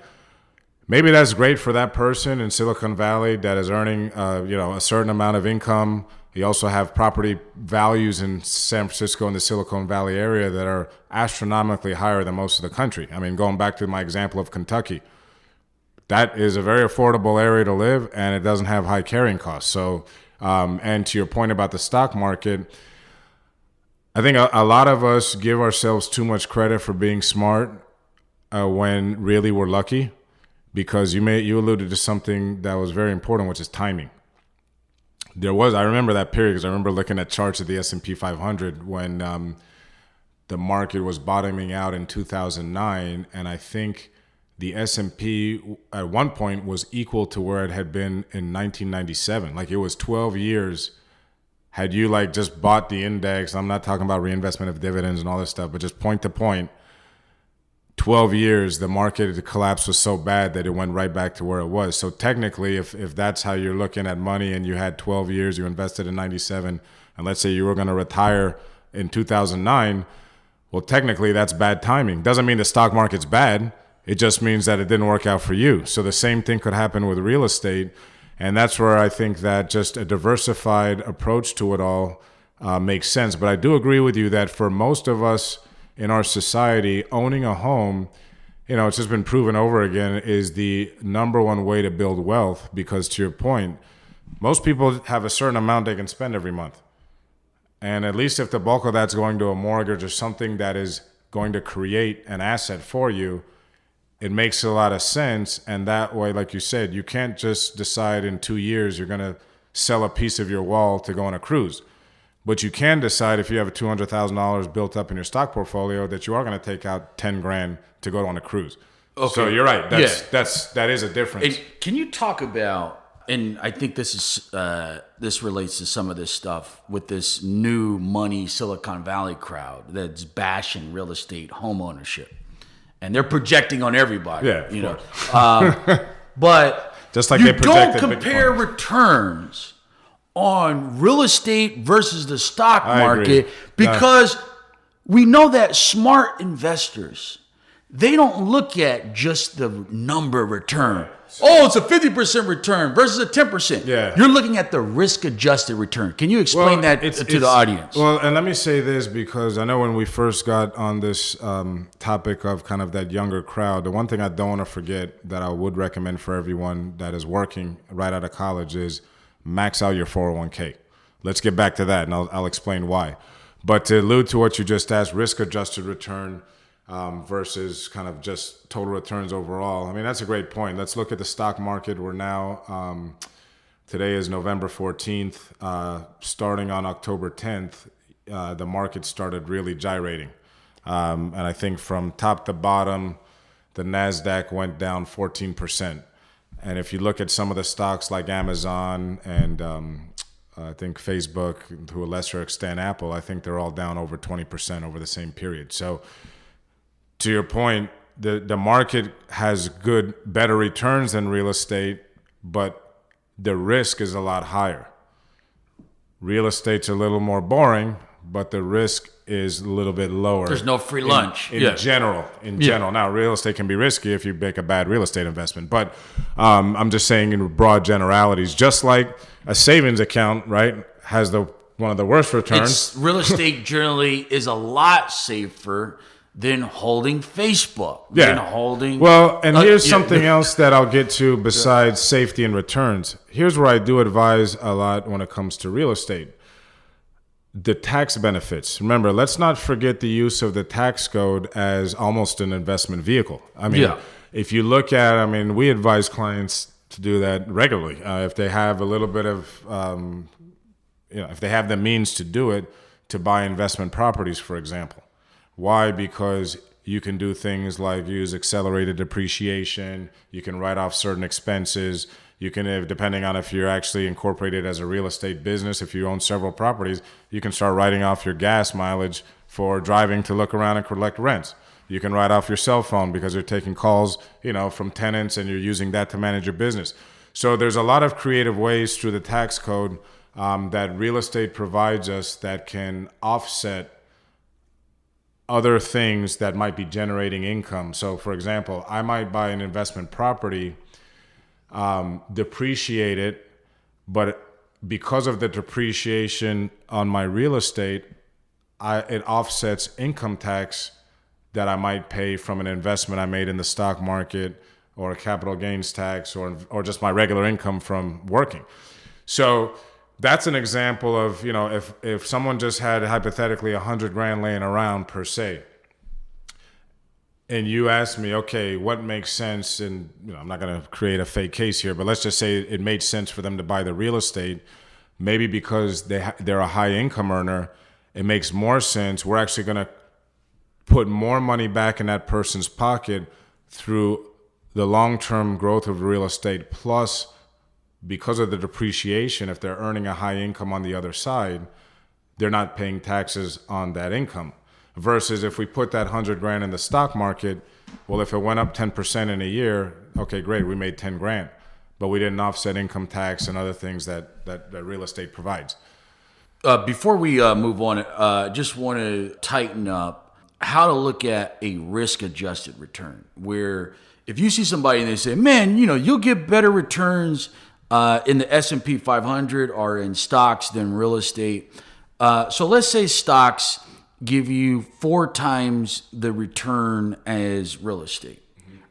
Maybe that's great for that person in Silicon Valley that is earning, a certain amount of income. You also have property values in San Francisco and the Silicon Valley area that are astronomically higher than most of the country. I mean, going back to my example of Kentucky, that is a very affordable area to live, and it doesn't have high carrying costs. So, and to your point about the stock market, I think a lot of us give ourselves too much credit for being smart when really we're lucky, because you alluded to something that was very important, which is timing. I remember that period because I remember looking at charts of the S&P 500 when the market was bottoming out in 2009, and I think the S&P at one point was equal to where it had been in 1997. Like, it was 12 years. Had you just bought the index, I'm not talking about reinvestment of dividends and all this stuff, but just point to point, 12 years, the market collapse was so bad that it went right back to where it was. So technically, if that's how you're looking at money and you had 12 years, you invested in 97, and let's say you were going to retire in 2009, well, technically that's bad timing. Doesn't mean the stock market's bad. It just means that it didn't work out for you. So the same thing could happen with real estate. And that's where I think that just a diversified approach to it all makes sense. But I do agree with you that for most of us in our society, owning a home, it's just been proven over again, is the number one way to build wealth. Because to your point, most people have a certain amount they can spend every month. And at least if the bulk of that's going to a mortgage or something that is going to create an asset for you, it makes a lot of sense. And that way, like you said, you can't just decide in 2 years you're going to sell a piece of your wall to go on a cruise. But you can decide, if you have $200,000 built up in your stock portfolio, that you are going to take out 10 grand to go on a cruise. Okay. So you're right. That is a difference. And can you talk about, and I think this relates to some of this stuff with this new money Silicon Valley crowd that's bashing real estate home ownership. And they're projecting on everybody, but just like you they projected don't compare Bitcoin. Returns on real estate versus the stock market, because we know that smart investors, they don't look at just the number return. Oh, it's a 50% return versus a 10%. Yeah. You're looking at the risk-adjusted return. Can you explain that to the audience? Well, and let me say this, because I know when we first got on this topic of kind of that younger crowd, the one thing I don't want to forget that I would recommend for everyone that is working right out of college is max out your 401k. Let's get back to that, and I'll explain why. But to allude to what you just asked, risk-adjusted return versus kind of just total returns overall. I mean, that's a great point. Let's look at the stock market. We're now, today is November 14th. Starting on October 10th, the market started really gyrating. And I think from top to bottom, the NASDAQ went down 14%. And if you look at some of the stocks like Amazon and I think Facebook, to a lesser extent Apple, I think they're all down over 20% over the same period. So to your point, the market has better returns than real estate, but the risk is a lot higher. Real estate's a little more boring, but the risk is a little bit lower. There's no free lunch. In general. Now, real estate can be risky if you make a bad real estate investment, but I'm just saying in broad generalities, just like a savings account, right, has one of the worst returns. Real estate generally is a lot safer than holding Facebook. Yeah. Than holding. Well, and here's something else that I'll get to besides safety and returns. Here's where I do advise a lot when it comes to real estate. The tax benefits. Remember, let's not forget the use of the tax code as almost an investment vehicle. I mean, if you look at, we advise clients to do that regularly. If they have a little bit of, if they have the means to do it, to buy investment properties, for example. Why? Because you can do things like use accelerated depreciation. You can write off certain expenses. You can, depending on if you're actually incorporated as a real estate business, if you own several properties, you can start writing off your gas mileage for driving to look around and collect rents. You can write off your cell phone because you're taking calls, from tenants and you're using that to manage your business. So there's a lot of creative ways through the tax code that real estate provides us that can offset other things that might be generating income. So for example, I might buy an investment property, depreciate it, but because of the depreciation on my real estate, it offsets income tax that I might pay from an investment I made in the stock market, or a capital gains tax, or just my regular income from working. So that's an example of, if someone just had hypothetically $100,000 laying around per se, and you ask me, okay, what makes sense? And I'm not going to create a fake case here, but let's just say it made sense for them to buy the real estate. Maybe because they're a high income earner, it makes more sense. We're actually going to put more money back in that person's pocket through the long-term growth of real estate, plus because of the depreciation, if they're earning a high income on the other side, they're not paying taxes on that income. Versus if we put that $100,000 in the stock market, well, if it went up 10% in a year, okay, great, we made $10,000, but we didn't offset income tax and other things that real estate provides. Before we move on, just want to tighten up how to look at a risk-adjusted return, where if you see somebody and they say, man, you'll get better returns in the S&P 500 or in stocks than real estate. So let's say stocks give you 4 times the return as real estate,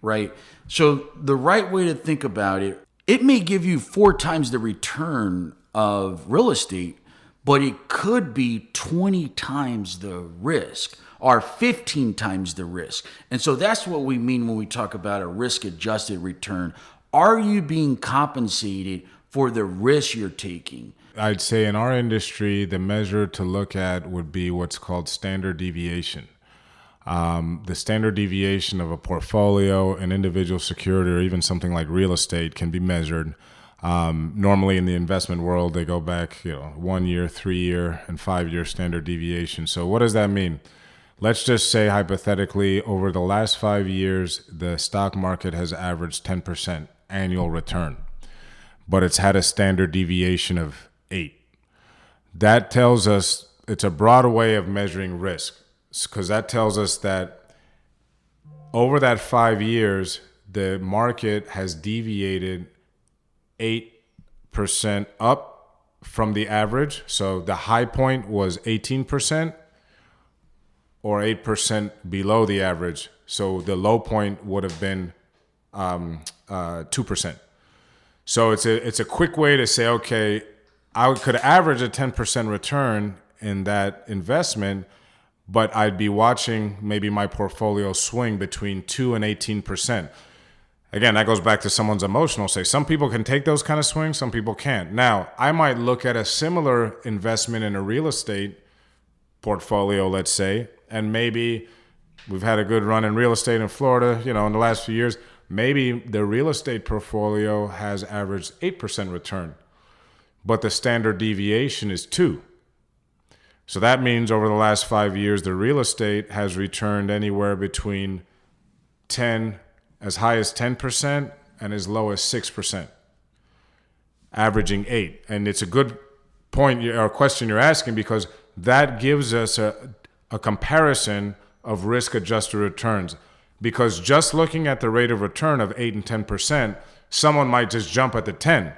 right? So the right way to think about it, it may give you 4 times the return of real estate, but it could be 20 times the risk or 15 times the risk. And so that's what we mean when we talk about a risk-adjusted return. Are you being compensated for the risk you're taking? I'd say in our industry, the measure to look at would be what's called standard deviation. The standard deviation of a portfolio, an individual security, or even something like real estate can be measured. Normally in the investment world, they go back 1 year, 3 year, and 5 year standard deviation. So what does that mean? Let's just say hypothetically, over the last 5 years, the stock market has averaged 10% annual return, but it's had a standard deviation of 8. That tells us it's a broad way of measuring risk, because that tells us that over that 5 years, the market has deviated 8% up from the average. So the high point was 18% or 8% below the average. So the low point would have been 2%. So it's a quick way to say, okay, I could average a 10% return in that investment, but I'd be watching maybe my portfolio swing between 2 and 18%. Again, that goes back to someone's emotional say. Some people can take those kind of swings, some people can't. Now, I might look at a similar investment in a real estate portfolio, let's say, and maybe we've had a good run in real estate in Florida, in the last few years. Maybe the real estate portfolio has averaged 8% return, but the standard deviation is 2. So that means over the last 5 years, the real estate has returned anywhere between as high as 10% and as low as 6%, averaging 8. And it's a good point or question you're asking, because that gives us a comparison of risk-adjusted returns. Because just looking at the rate of return of 8 and 10%, someone might just jump at the 10.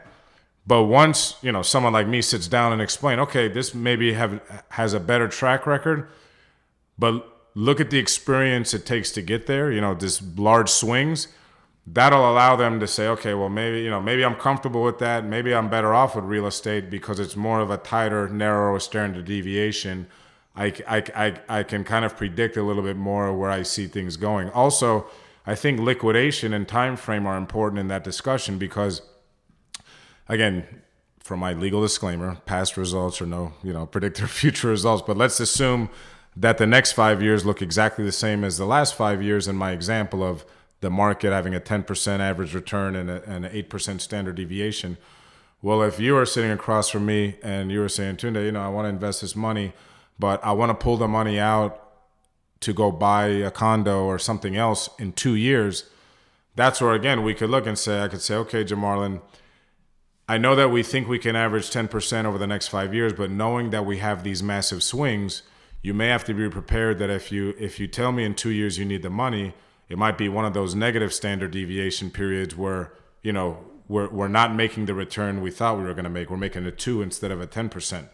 But once, someone like me sits down and explain, okay, this maybe has a better track record, but look at the experience it takes to get there, this large swings, that'll allow them to say, okay, well, maybe I'm comfortable with that. Maybe I'm better off with real estate because it's more of a tighter, narrower standard deviation. I can kind of predict a little bit more where I see things going. Also, I think liquidation and time frame are important in that discussion because, again, from my legal disclaimer, past results are no, predictor of future results. But let's assume that the next 5 years look exactly the same as the last 5 years in my example of the market having a 10% average return and an 8% standard deviation. Well, if you are sitting across from me and you were saying, Tunde, I want to invest this money, but I want to pull the money out to go buy a condo or something else in 2 years, that's where, again, we could look and say, I could say, okay, Jamarlin, I know that we think we can average 10% over the next 5 years, but knowing that we have these massive swings, you may have to be prepared that if you tell me in 2 years you need the money, it might be one of those negative standard deviation periods where, we're not making the return we thought we were going to make. We're making a 2 instead of a 10%.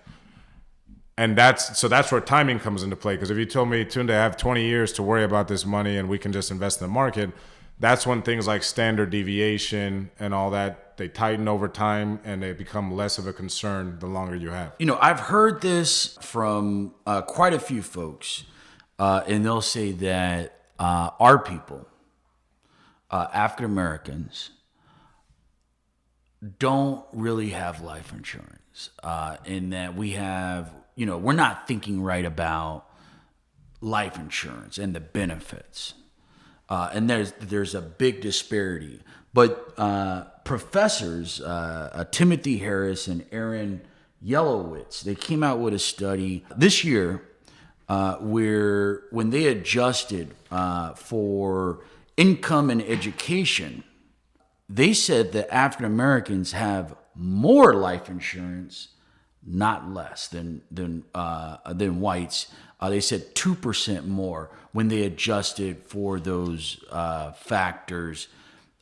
And that's where timing comes into play. Because if you told me, Tunde, I have 20 years to worry about this money and we can just invest in the market, that's when things like standard deviation and all that, they tighten over time and they become less of a concern the longer you have. I've heard this from quite a few folks, and they'll say that our people, African Americans, don't really have life insurance, in that we have, we're not thinking right about life insurance and the benefits. And there's a big disparity. But professors, Timothy Harris and Aaron Yellowitz, they came out with a study this year where when they adjusted for income and education, they said that African Americans have more life insurance, not less than whites. They said 2% more when they adjusted for those factors.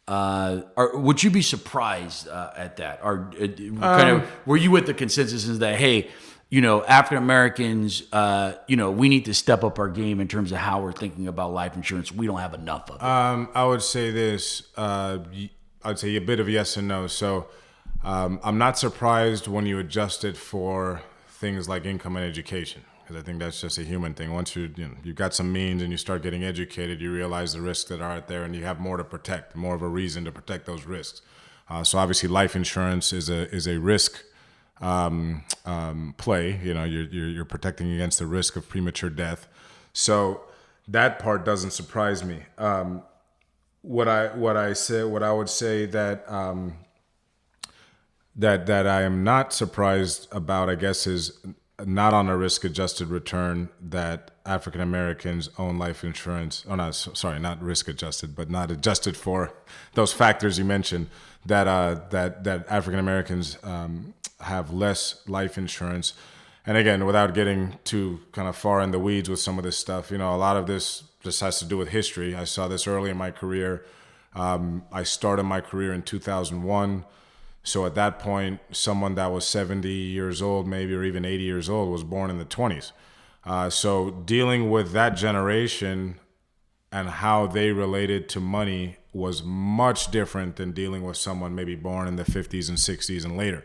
Would you be surprised at that? Or were you with the consensus is that, hey, African Americans, we need to step up our game in terms of how we're thinking about life insurance. We don't have enough of it. I would say this. I'd say a bit of yes and no. So I'm not surprised when you adjust it for things like income and education, because I think that's just a human thing. Once you've got some means and you start getting educated, you realize the risks that are out there, and you have more to protect, more of a reason to protect those risks. So obviously, life insurance is a risk play. You're protecting against the risk of premature death. So that part doesn't surprise me. What I would say that that I am not surprised about, I guess, is not on a risk-adjusted return that African Americans own life insurance. Oh, no, sorry, not risk-adjusted, but not adjusted for those factors you mentioned. That African Americans have less life insurance. And again, without getting too kind of far in the weeds with some of this stuff, a lot of this just has to do with history. I saw this early in my career. I started my career in 2001. So at that point, someone that was 70 years old, maybe, or even 80 years old, was born in the 20s. So dealing with that generation and how they related to money was much different than dealing with someone maybe born in the 50s and 60s and later.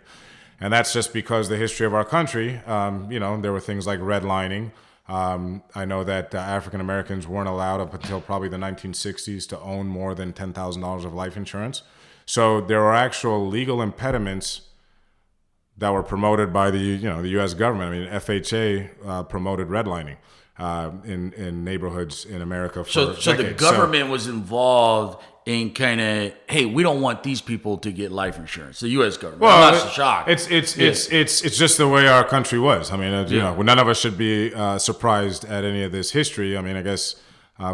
And that's just because the history of our country, there were things like redlining. I know that African Americans weren't allowed up until probably the 1960s to own more than $10,000 of life insurance. So there are actual legal impediments that were promoted by the U.S. government. I mean, FHA promoted redlining in neighborhoods in America for decades. So the government was involved in kind of, hey, we don't want these people to get life insurance. The U.S. government. Well, I'm not shocked. It's just the way our country was. I mean, none of us should be surprised at any of this history. I mean, I guess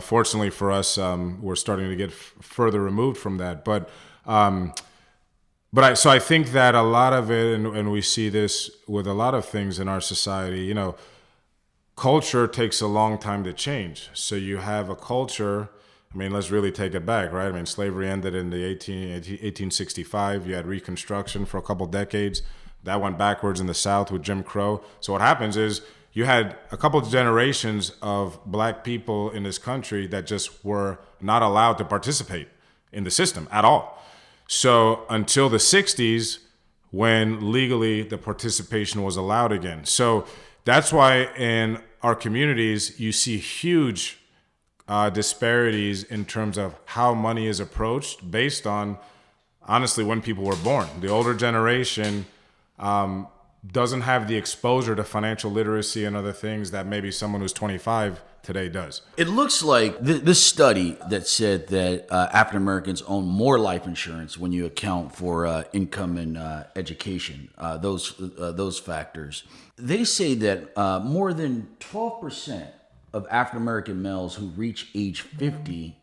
fortunately for us, we're starting to get further removed from that. But I think that a lot of it, and we see this with a lot of things in our society, culture takes a long time to change. So you have a culture, I mean, let's really take it back, right? I mean, slavery ended in the 1865. You had Reconstruction for a couple decades. That went backwards in the South with Jim Crow. So what happens is you had a couple of generations of black people in this country that just were not allowed to participate in the system at all. So until the 60s, when legally the participation was allowed again. So that's why in our communities, you see huge disparities in terms of how money is approached based on, honestly, when people were born. The older generation doesn't have the exposure to financial literacy and other things that maybe someone who's 25 today does. It looks like this study that said that African Americans own more life insurance when you account for income and education, those factors. They say that more than 12% of African American males who reach age 50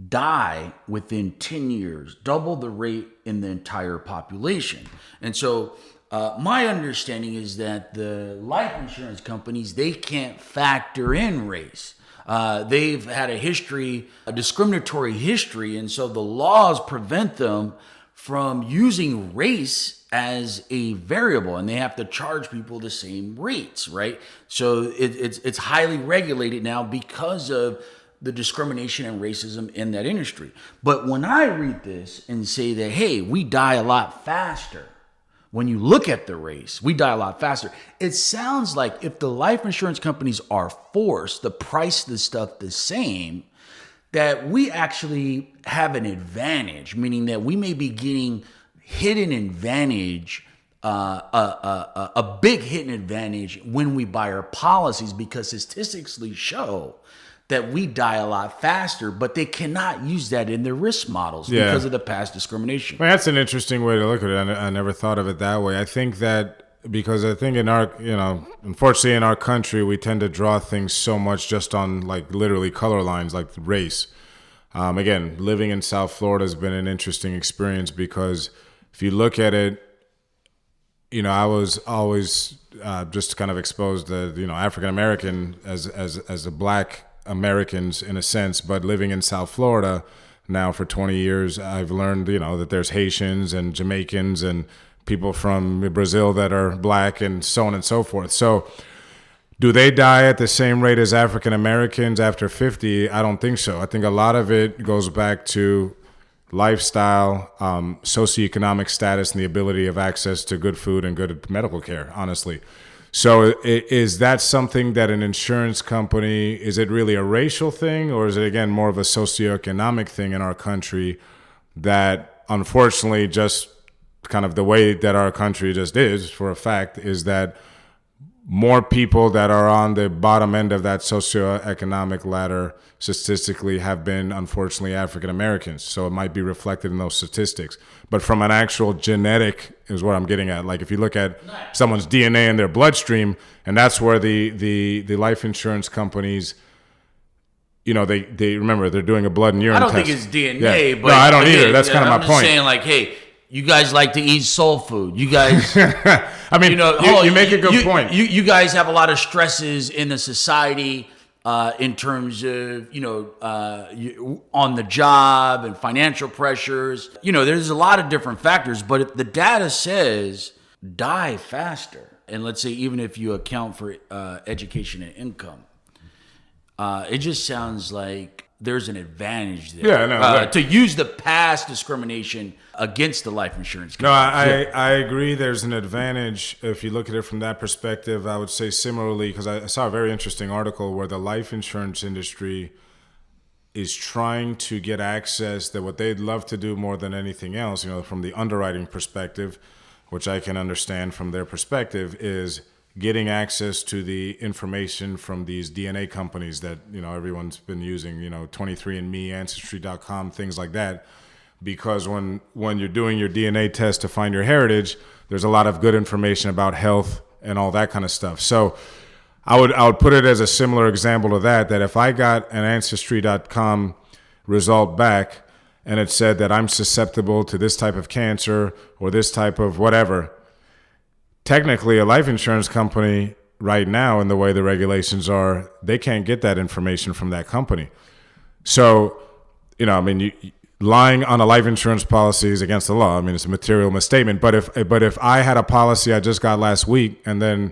die within 10 years, double the rate in the entire population. And so my understanding is that the life insurance companies, they can't factor in race. They've had a discriminatory history, and so the laws prevent them from using race as a variable, and they have to charge people the same rates, right? So it's highly regulated now because of the discrimination and racism in that industry. But when I read this and say that, hey, we die a lot faster, when you look at the race, we die a lot faster. It sounds like if the life insurance companies are forced to price this stuff the same, that we actually have an advantage, meaning that we may be getting hidden advantage, a big hidden advantage when we buy our policies, because statistically show that we die a lot faster, but they cannot use that in their risk models because of the past discrimination. Well, that's an interesting way to look at it. I never thought of it that way. I think that because I think in our, unfortunately in our country, we tend to draw things so much just on like literally color lines, like race. Again, living in South Florida has been an interesting experience because if you look at it, I was always just kind of exposed to, African American as a black Americans in a sense, but living in South Florida now for 20 years, I've learned, that there's Haitians and Jamaicans and people from Brazil that are black and so on and so forth. So do they die at the same rate as African Americans after 50? I don't think so. I think a lot of it goes back to lifestyle, socioeconomic status, and the ability of access to good food and good medical care, honestly. So is that something that an insurance company, is it really a racial thing, or is it, again, more of a socioeconomic thing in our country that unfortunately just kind of the way that our country just is, for a fact, is that more people that are on the bottom end of that socioeconomic ladder statistically have been, unfortunately, African Americans. So it might be reflected in those statistics. But from an actual genetic is what I'm getting at. Like if you look at someone's DNA in their bloodstream, and that's where the life insurance companies, they remember they're doing a blood and urine test. I don't think it's DNA, but no, I don't either. That's kind of my point. I'm just saying, like, hey, you guys like to eat soul food. You guys, I mean, you make a good point. You guys have a lot of stresses in the society. in terms of, on the job and financial pressures. There's a lot of different factors, but if the data says die faster, and let's say even if you account for education and income, it just sounds like there's an advantage there to use the past discrimination against the life insurance company. I agree there's an advantage if you look at it from that perspective. I would say similarly, because I saw a very interesting article where the life insurance industry is trying to get access that what they'd love to do more than anything else, from the underwriting perspective, which I can understand from their perspective, is getting access to the information from these DNA companies that, everyone's been using, 23andMe, Ancestry.com, things like that. Because when you're doing your DNA test to find your heritage, there's a lot of good information about health and all that kind of stuff. So I would put it as a similar example to that if I got an Ancestry.com result back and it said that I'm susceptible to this type of cancer or this type of whatever, technically, a life insurance company right now, in the way the regulations are, they can't get that information from that company. So, lying on a life insurance policy is against the law. It's a material misstatement. But if I had a policy I just got last week, and then,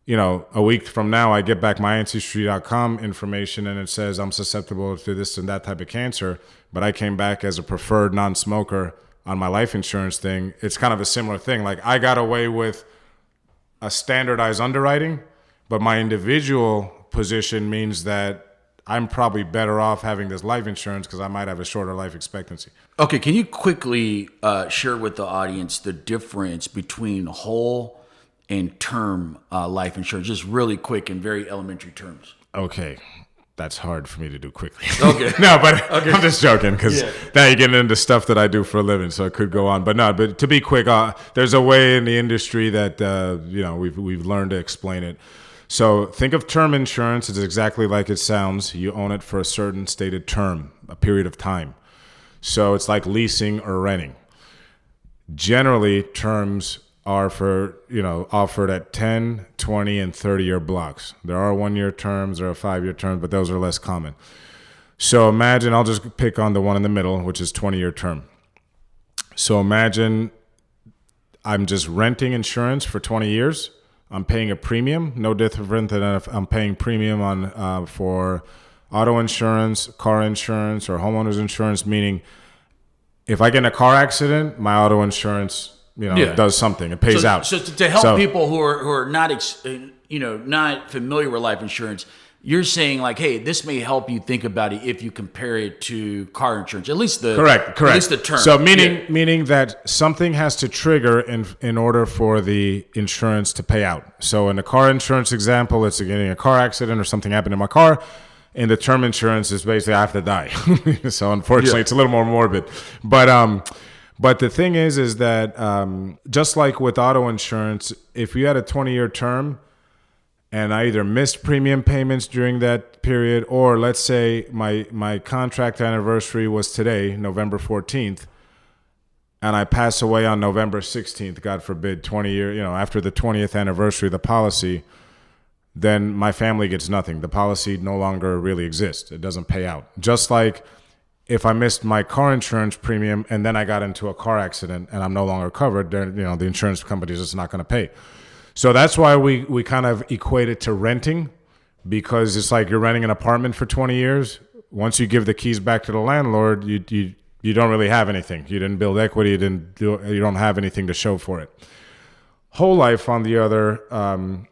a week from now I get back my Ancestry.com information and it says I'm susceptible to this and that type of cancer, but I came back as a preferred non-smoker on my life insurance thing, it's kind of a similar thing. Like, I got away with a standardized underwriting, but my individual position means that I'm probably better off having this life insurance because I might have a shorter life expectancy. Okay, can you quickly share with the audience the difference between whole and term life insurance, just really quick in very elementary terms? Okay, that's hard for me to do quickly. Okay. No, but okay. I'm just joking because now you're getting into stuff that I do for a living, so it could go on. But to be quick, there's a way in the industry that we've learned to explain it. So think of term insurance. It's exactly like it sounds. You own it for a certain stated term, a period of time. So it's like leasing or renting. Generally, terms are offered at 10, 20, and 30-year blocks. There are 1-year terms, there are 5-year terms, but those are less common. So imagine, I'll just pick on the one in the middle, which is 20-year term. So imagine I'm just renting insurance for 20 years. I'm paying a premium, no different than if I'm paying premium on for auto insurance, car insurance, or homeowners insurance, meaning if I get in a car accident, my auto insurance does something. It pays out. So to help people who are not not familiar with life insurance, you're saying like, hey, this may help you think about it if you compare it to car insurance. At least correct. At least the term. So meaning that something has to trigger in order for the insurance to pay out. So in the car insurance example, it's getting a car accident or something happened in my car. In the term insurance, it's basically I have to die. So unfortunately, it's a little more morbid. But the thing is that just like with auto insurance, if you had a 20-year term and I either missed premium payments during that period, or let's say my contract anniversary was today, November 14th, and I pass away on November 16th, God forbid, 20 year, after the 20th anniversary of the policy, then my family gets nothing. The policy no longer really exists. It doesn't pay out. Just like if I missed my car insurance premium and then I got into a car accident and I'm no longer covered, the insurance company is just not going to pay. So that's why we kind of equate it to renting, because it's like you're renting an apartment for 20 years. Once you give the keys back to the landlord, you don't really have anything. You didn't build equity. You don't have anything to show for it. Whole life, on the other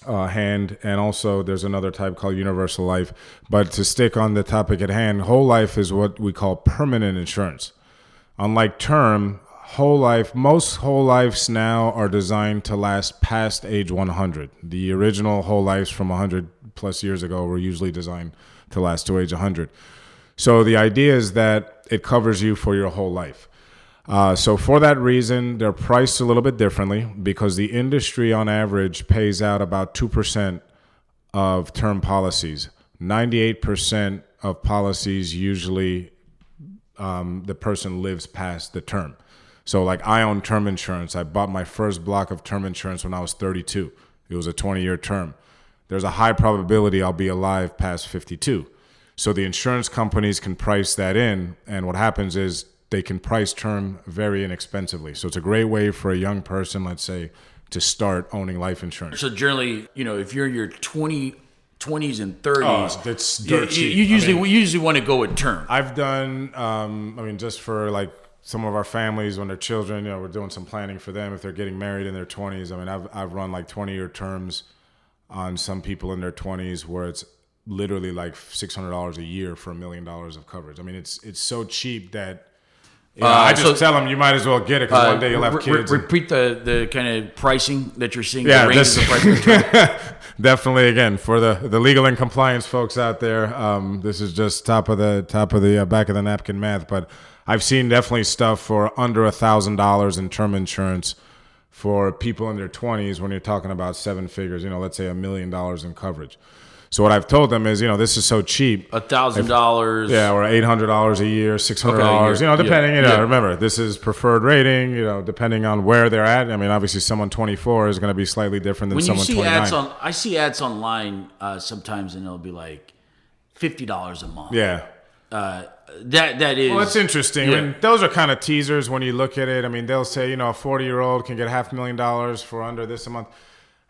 hand, and also there's another type called universal life. But to stick on the topic at hand, whole life is what we call permanent insurance. Unlike term, whole life, most whole lives now are designed to last past age 100. The original whole lives from 100 plus years ago were usually designed to last to age 100. So the idea is that it covers you for your whole life. So for that reason, they're priced a little bit differently because the industry on average pays out about 2% of term policies. 98% of policies usually the person lives past the term. So like I own term insurance. I bought my first block of term insurance when I was 32. It was a 20-year term. there's a high probability I'll be alive past 52. So the insurance companies can price that in, and what happens is they can price term very inexpensively. So it's a great way for a young person, let's say, to start owning life insurance. So generally, if you're in your 20s and 30s, it's dirt cheap. You usually want to go with term. I've done, just for like some of our families when they're children, we're doing some planning for them if they're getting married in their 20s. I've run like 20-year terms on some people in their 20s where it's literally like $600 a year for $1 million of coverage. It's so cheap that I just tell them you might as well get it because one day you'll have kids. Repeat the kind of pricing that you're seeing. Yeah, the range of pricing. Definitely. Again, for the legal and compliance folks out there, this is just top of the back of the napkin math. But I've seen definitely stuff for under $1,000 in term insurance for people in their 20s when you're talking about seven figures. Let's say $1 million in coverage. So what I've told them is, this is so cheap. $1,000. Yeah, or $800 a year, $600. Depending. Remember, this is preferred rating. Depending on where they're at. Obviously, someone 24 is going to be slightly different than someone 29. I see ads online sometimes, and it'll be like $50 a month. Yeah. That is. Well, that's interesting. Yeah. Those are kind of teasers when you look at it. They'll say, a 40-year-old can get $500,000 for under this a month.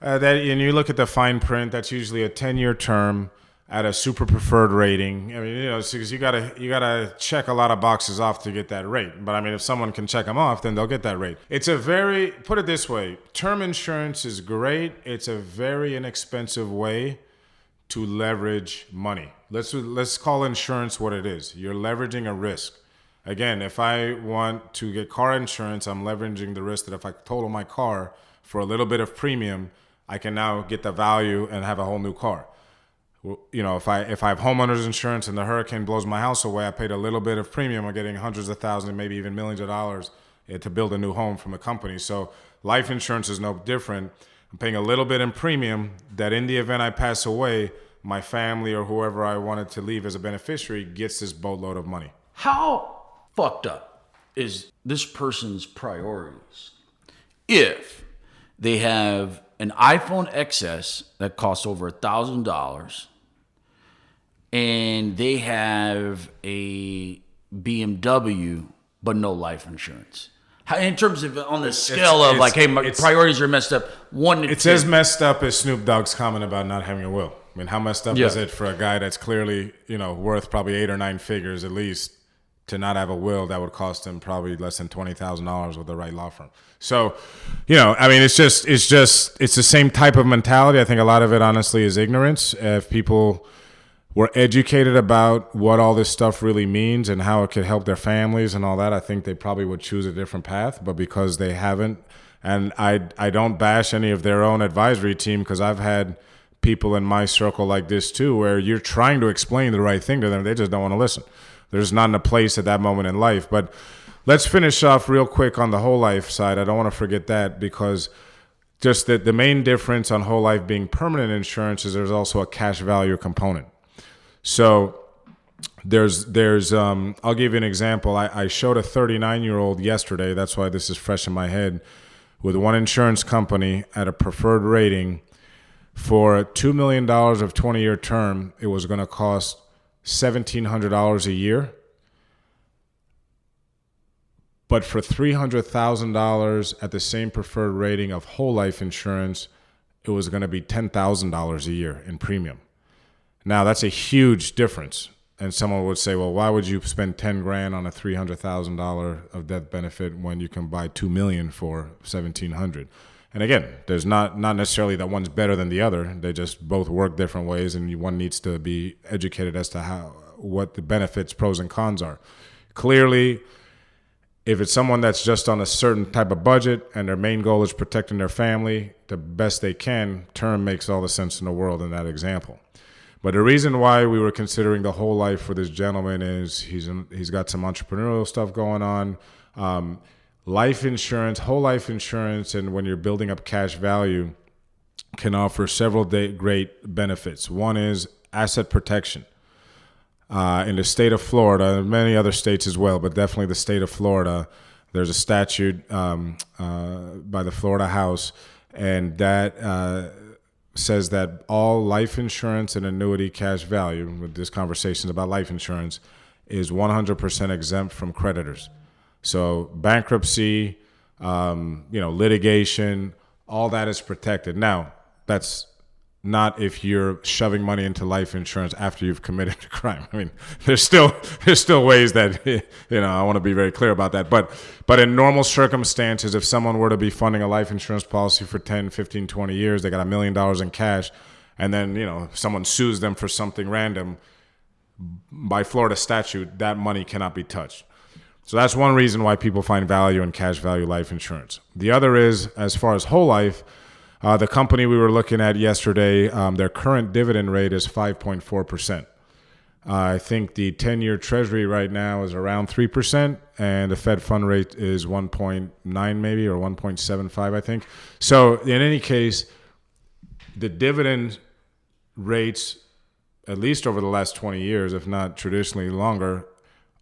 And you look at the fine print, that's usually a 10-year term at a super preferred rating. Because you gotta check a lot of boxes off to get that rate. But if someone can check them off, then they'll get that rate. It's put it this way, term insurance is great. It's a very inexpensive way to leverage money. Let's call insurance what it is. You're leveraging a risk. Again, if I want to get car insurance, I'm leveraging the risk that if I total my car for a little bit of premium, I can now get the value and have a whole new car. If I have homeowners insurance and the hurricane blows my house away, I paid a little bit of premium. I'm getting hundreds of thousands, maybe even millions of dollars to build a new home from the company. So life insurance is no different. I'm paying a little bit in premium that in the event I pass away, my family or whoever I wanted to leave as a beneficiary gets this boatload of money. How fucked up is this person's priorities if they have an iPhone XS that costs over $1,000 and they have a BMW but no life insurance? In terms of on the scale of my priorities are messed up. It's as messed up as Snoop Dogg's comment about not having a will. How messed up is it for a guy that's clearly, worth probably 8 or 9 figures at least to not have a will that would cost him probably less than $20,000 with the right law firm? So, it's the same type of mentality. I think a lot of it honestly is ignorance. If people were educated about what all this stuff really means and how it could help their families and all that, I think they probably would choose a different path. But because they haven't, and I don't bash any of their own advisory team, because I've had people in my circle like this too, where you're trying to explain the right thing to them, they just don't want to listen. They're just not in a place at that moment in life. But let's finish off real quick on the whole life side. I don't want to forget that, because just the main difference on whole life being permanent insurance is there's also a cash value component. So there's I'll give you an example. I showed a 39-year-old yesterday. That's why this is fresh in my head. With one insurance company at a preferred rating for $2 million of 20-year term, it was going to cost $1,700 a year. But for $300,000 at the same preferred rating of whole life insurance, it was going to be $10,000 a year in premium. Now, that's a huge difference. And someone would say, well, why would you spend 10 grand on a $300,000 of death benefit when you can buy $2 million for $1,700? And again, there's not necessarily that one's better than the other. They just both work different ways, and one needs to be educated as to what the benefits, pros and cons are. Clearly, if it's someone that's just on a certain type of budget and their main goal is protecting their family the best they can, term makes all the sense in the world in that example. But the reason why we were considering the whole life for this gentleman is he's got some entrepreneurial stuff going on. Life insurance, whole life insurance, and when you're building up cash value, can offer several great benefits. One is asset protection. In the state of Florida, and many other states as well, but definitely the state of Florida, there's a statute by the Florida House, and that says that all life insurance and annuity cash value, with this conversation about life insurance, is 100% exempt from creditors. So bankruptcy, litigation, all that is protected. Now, that's not if you're shoving money into life insurance after you've committed a crime. I mean, there's still ways that, I want to be very clear about that. But in normal circumstances, if someone were to be funding a life insurance policy for 10, 15, 20 years, they got $1 million in cash, and then, if someone sues them for something random, by Florida statute, that money cannot be touched. So that's one reason why people find value in cash value life insurance. The other is, as far as whole life, the company we were looking at yesterday, their current dividend rate is 5.4%. I think the 10-year Treasury right now is around 3%, and the Fed fund rate is 1.9 maybe, or 1.75, I think. So in any case, the dividend rates, at least over the last 20 years, if not traditionally longer,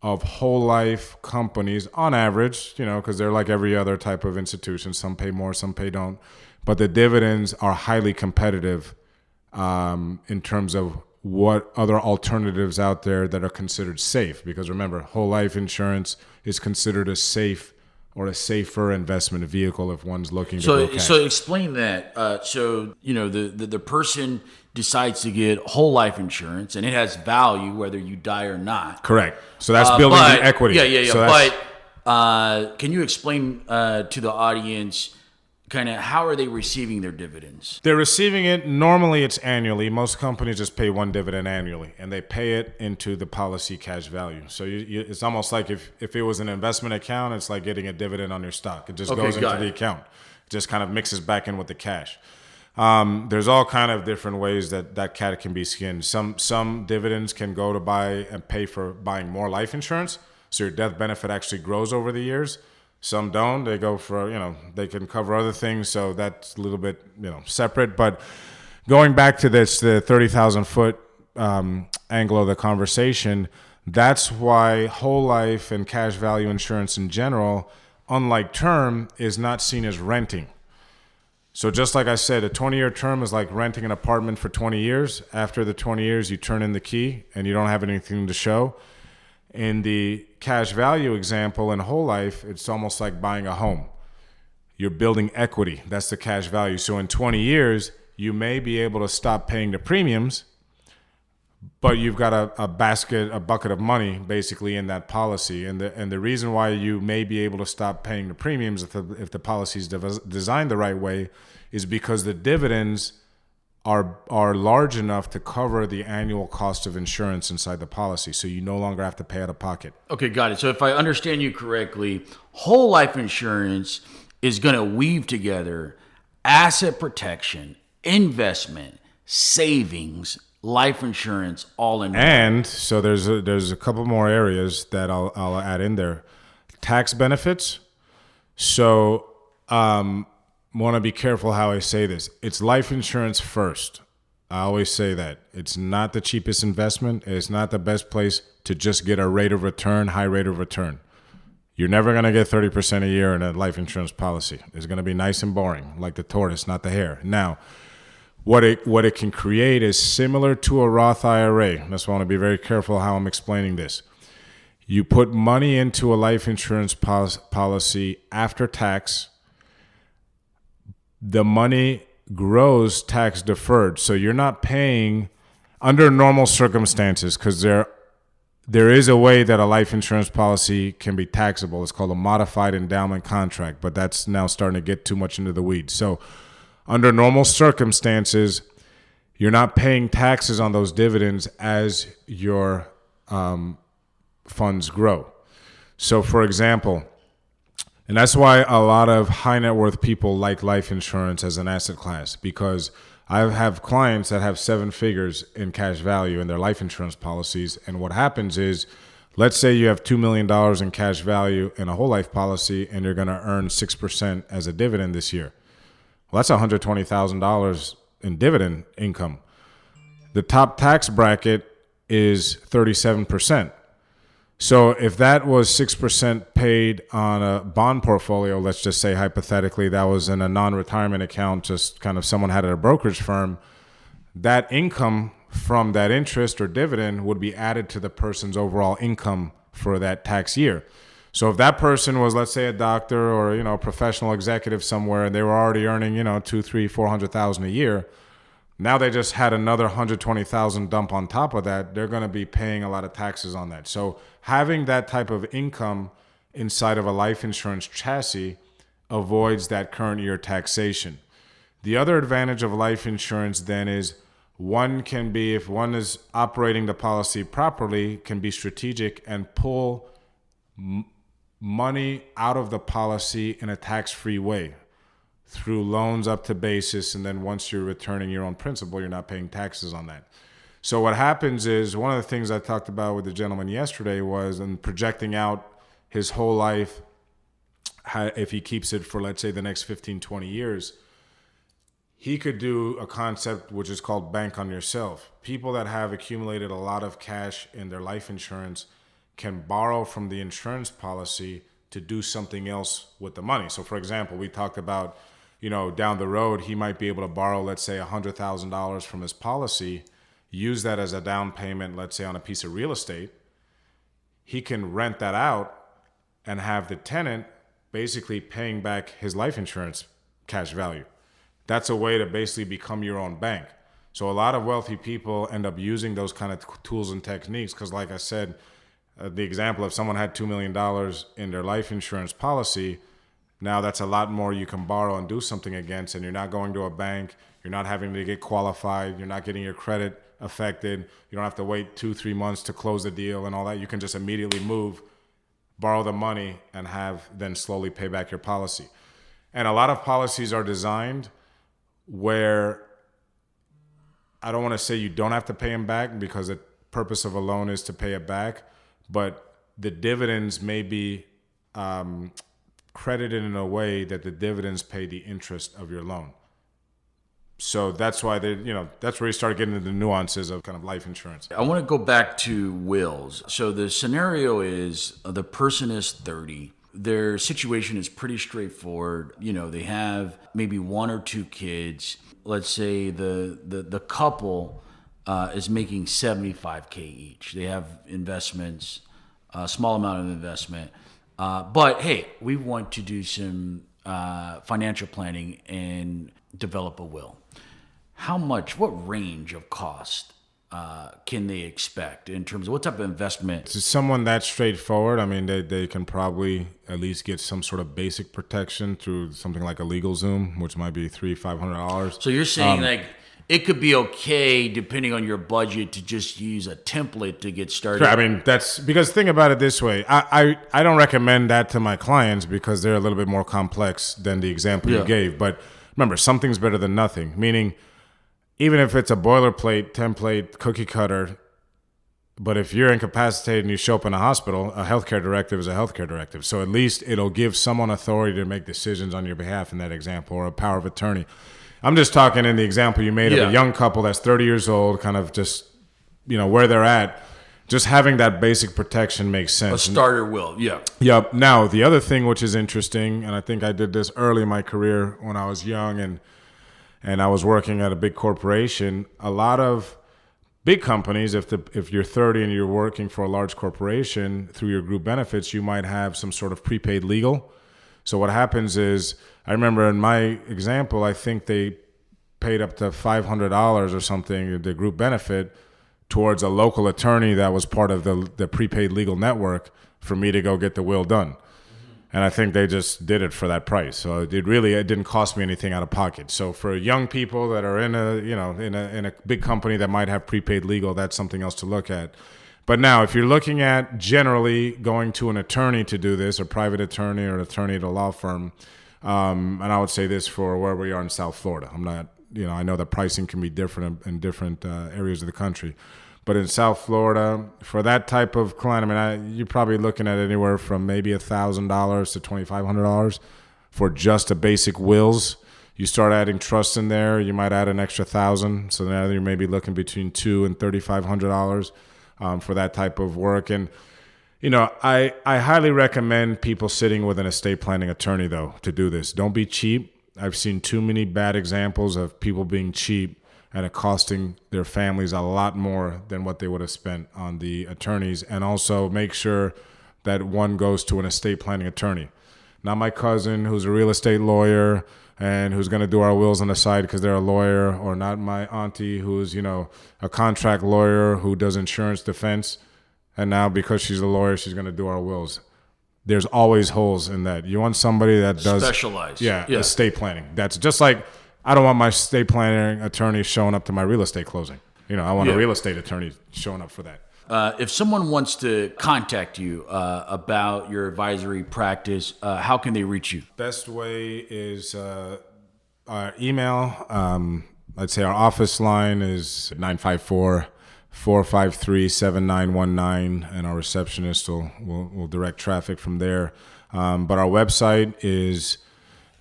of whole life companies, on average, because they're like every other type of institution. Some pay more, some pay don't. But the dividends are highly competitive in terms of what other alternatives out there that are considered safe. Because remember, whole life insurance is considered a safe or a safer investment vehicle if one's looking to grow cash. So explain that. The person decides to get whole life insurance, and it has value whether you die or not. Correct. So that's building the equity. Yeah. So but can you explain to the audience kind of how are they receiving their dividends? They're receiving it, normally it's annually. Most companies just pay one dividend annually, and they pay it into the policy cash value. So it's almost like if it was an investment account, it's like getting a dividend on your stock. It just goes into the account. It just kind of mixes back in with the cash. There's all kind of different ways that cat can be skinned. Some dividends can go to buy and pay for buying more life insurance, so your death benefit actually grows over the years. Some don't. They go for, they can cover other things. So that's a little bit, separate. But going back to the 30,000 foot angle of the conversation, that's why whole life and cash value insurance in general, unlike term, is not seen as renting. So just like I said, a 20-year term is like renting an apartment for 20 years. After the 20 years, you turn in the key and you don't have anything to show. In the cash value example in whole life, it's almost like buying a home. You're building equity. That's the cash value. So in 20 years, you may be able to stop paying the premiums, but you've got a bucket of money basically in that policy. And the reason why you may be able to stop paying the premiums if the policy is designed the right way is because the dividends are large enough to cover the annual cost of insurance inside the policy, so you no longer have to pay out of pocket. Okay, got it. So if I understand you correctly, whole life insurance is going to weave together asset protection, investment, savings, life insurance, all in one. And so there's a couple more areas that I'll add in there. Tax benefits. So want to be careful how I say this. It's life insurance first. I always say that. It's not the cheapest investment. It's not the best place to just get a rate of return, high rate of return. You're never going to get 30% a year in a life insurance policy. It's going to be nice and boring, like the tortoise, not the hare. Now, what it can create is similar to a Roth IRA. That's why I want to be very careful how I'm explaining this. You put money into a life insurance policy after tax. The money grows tax deferred. So you're not paying under normal circumstances, because there is a way that a life insurance policy can be taxable. It's called a modified endowment contract, but that's now starting to get too much into the weeds. So under normal circumstances, you're not paying taxes on those dividends as your funds grow. So for example, and that's why a lot of high net worth people like life insurance as an asset class, because I have clients that have 7 figures in cash value in their life insurance policies. And what happens is, let's say you have $2 million in cash value in a whole life policy and you're going to earn 6% as a dividend this year. Well, that's $120,000 in dividend income. The top tax bracket is 37%. So if that was 6% paid on a bond portfolio, let's just say hypothetically that was in a non-retirement account, just kind of someone had at a brokerage firm, that income from that interest or dividend would be added to the person's overall income for that tax year. So if that person was, let's say, a doctor or, a professional executive somewhere, and they were already earning, 2, 3, 400,000 a year, now they just had another 120,000 dump on top of that. They're going to be paying a lot of taxes on that. So having that type of income inside of a life insurance chassis avoids that current year taxation. The other advantage of life insurance then is one can be, if one is operating the policy properly, can be strategic and pull money out of the policy in a tax-free way through loans up to basis, and then once you're returning your own principal, you're not paying taxes on that. So what happens is, one of the things I talked about with the gentleman yesterday was in projecting out his whole life, if he keeps it for, let's say, the next 15, 20 years, he could do a concept which is called bank on yourself. People that have accumulated a lot of cash in their life insurance can borrow from the insurance policy to do something else with the money. So for example, we talked about, down the road, he might be able to borrow, let's say, $100,000 from his policy, use that as a down payment, let's say, on a piece of real estate. He can rent that out and have the tenant basically paying back his life insurance cash value. That's a way to basically become your own bank. So a lot of wealthy people end up using those kind of tools and techniques because, like I said, the example, if someone had $2 million in their life insurance policy, now that's a lot more you can borrow and do something against, and you're not going to a bank, you're not having to get qualified, you're not getting your credit affected, you don't have to wait 2-3 months to close the deal and all that. You can just immediately move, borrow the money, and then slowly pay back your policy. And a lot of policies are designed where I don't want to say you don't have to pay them back, because the purpose of a loan is to pay it back, but the dividends may be credited in a way that the dividends pay the interest of your loan. So that's why that's where you start getting into the nuances of kind of life insurance. I want to go back to wills. So the scenario is the person is 30. Their situation is pretty straightforward. They have maybe 1 or 2 kids. Let's say the couple is making $75K each. They have investments, a small amount of investment. But hey, we want to do some financial planning and develop a will. What range of cost can they expect in terms of what type of investment? To someone that straightforward, I mean, they can probably at least get some sort of basic protection through something like a LegalZoom, which might be $300-500. So you're saying it could be okay, depending on your budget, to just use a template to get started. Sure, I mean, that's because think about it this way. I don't recommend that to my clients because they're a little bit more complex than the example you gave. But remember, something's better than nothing, meaning even if it's a boilerplate, template, cookie cutter, but if you're incapacitated and you show up in a hospital, a healthcare directive is a healthcare directive. So at least it'll give someone authority to make decisions on your behalf in that example, or a power of attorney. I'm just talking in the example you made of a young couple that's 30 years old, kind of just, where they're at. Just having that basic protection makes sense. A starter will, yeah. Yep. Now, the other thing which is interesting, and I think I did this early in my career when I was young and I was working at a big corporation, a lot of big companies, if you're 30 and you're working for a large corporation, through your group benefits, you might have some sort of prepaid legal. So what happens is, I remember in my example, I think they paid up to $500 or something, the group benefit, towards a local attorney that was part of the prepaid legal network for me to go get the will done. And I think they just did it for that price. So it didn't cost me anything out of pocket. So for young people that are in a big company that might have prepaid legal, that's something else to look at. But now, if you're looking at generally going to an attorney to do this, a private attorney or an attorney at a law firm, and I would say this for where we are in South Florida. I'm not, I know the pricing can be different in different areas of the country. But in South Florida, for that type of client, you're probably looking at anywhere from maybe $1,000 to $2,500 for just a basic wills. You start adding trust in there, you might add an extra $1,000. So now you're maybe looking between $2,000 and $3,500 for that type of work. And I highly recommend people sitting with an estate planning attorney, though, to do this. Don't be cheap. I've seen too many bad examples of people being cheap and it costing their families a lot more than what they would have spent on the attorneys. And also make sure that one goes to an estate planning attorney. Not my cousin who's a real estate lawyer and who's going to do our wills on the side because they're a lawyer, or not my auntie who's, a contract lawyer who does insurance defense. And now because she's a lawyer, she's going to do our wills. There's always holes in that. You want somebody that does specialize. Yeah, estate planning. That's just like, I don't want my estate planning attorney showing up to my real estate closing. I want a real estate attorney showing up for that. If someone wants to contact you about your advisory practice, how can they reach you? Best way is our email. I'd say our office line is 954-453-7919, and our receptionist will direct traffic from there. But our website is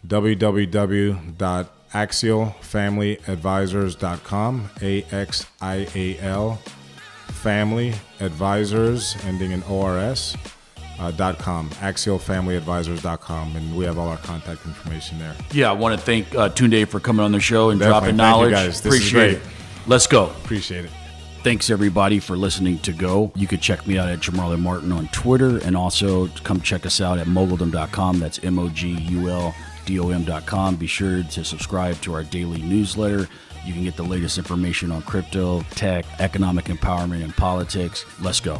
www.axialfamilyadvisors.com, AXIAL, Family Advisors, ending in ORS, .com, axialfamilyadvisors.com, and we have all our contact information there. Yeah, I want to thank Tunde for coming on the show and Definitely. dropping knowledge. Thank you guys. This Appreciate is great. it. Let's go. Appreciate it. Thanks, everybody, for listening to Go. You could check me out at Jamarlin Martin on Twitter, and also come check us out at Moguldom.com. That's Moguldom.com. Be sure to subscribe to our daily newsletter. You can get the latest information on crypto, tech, economic empowerment, and politics. Let's go.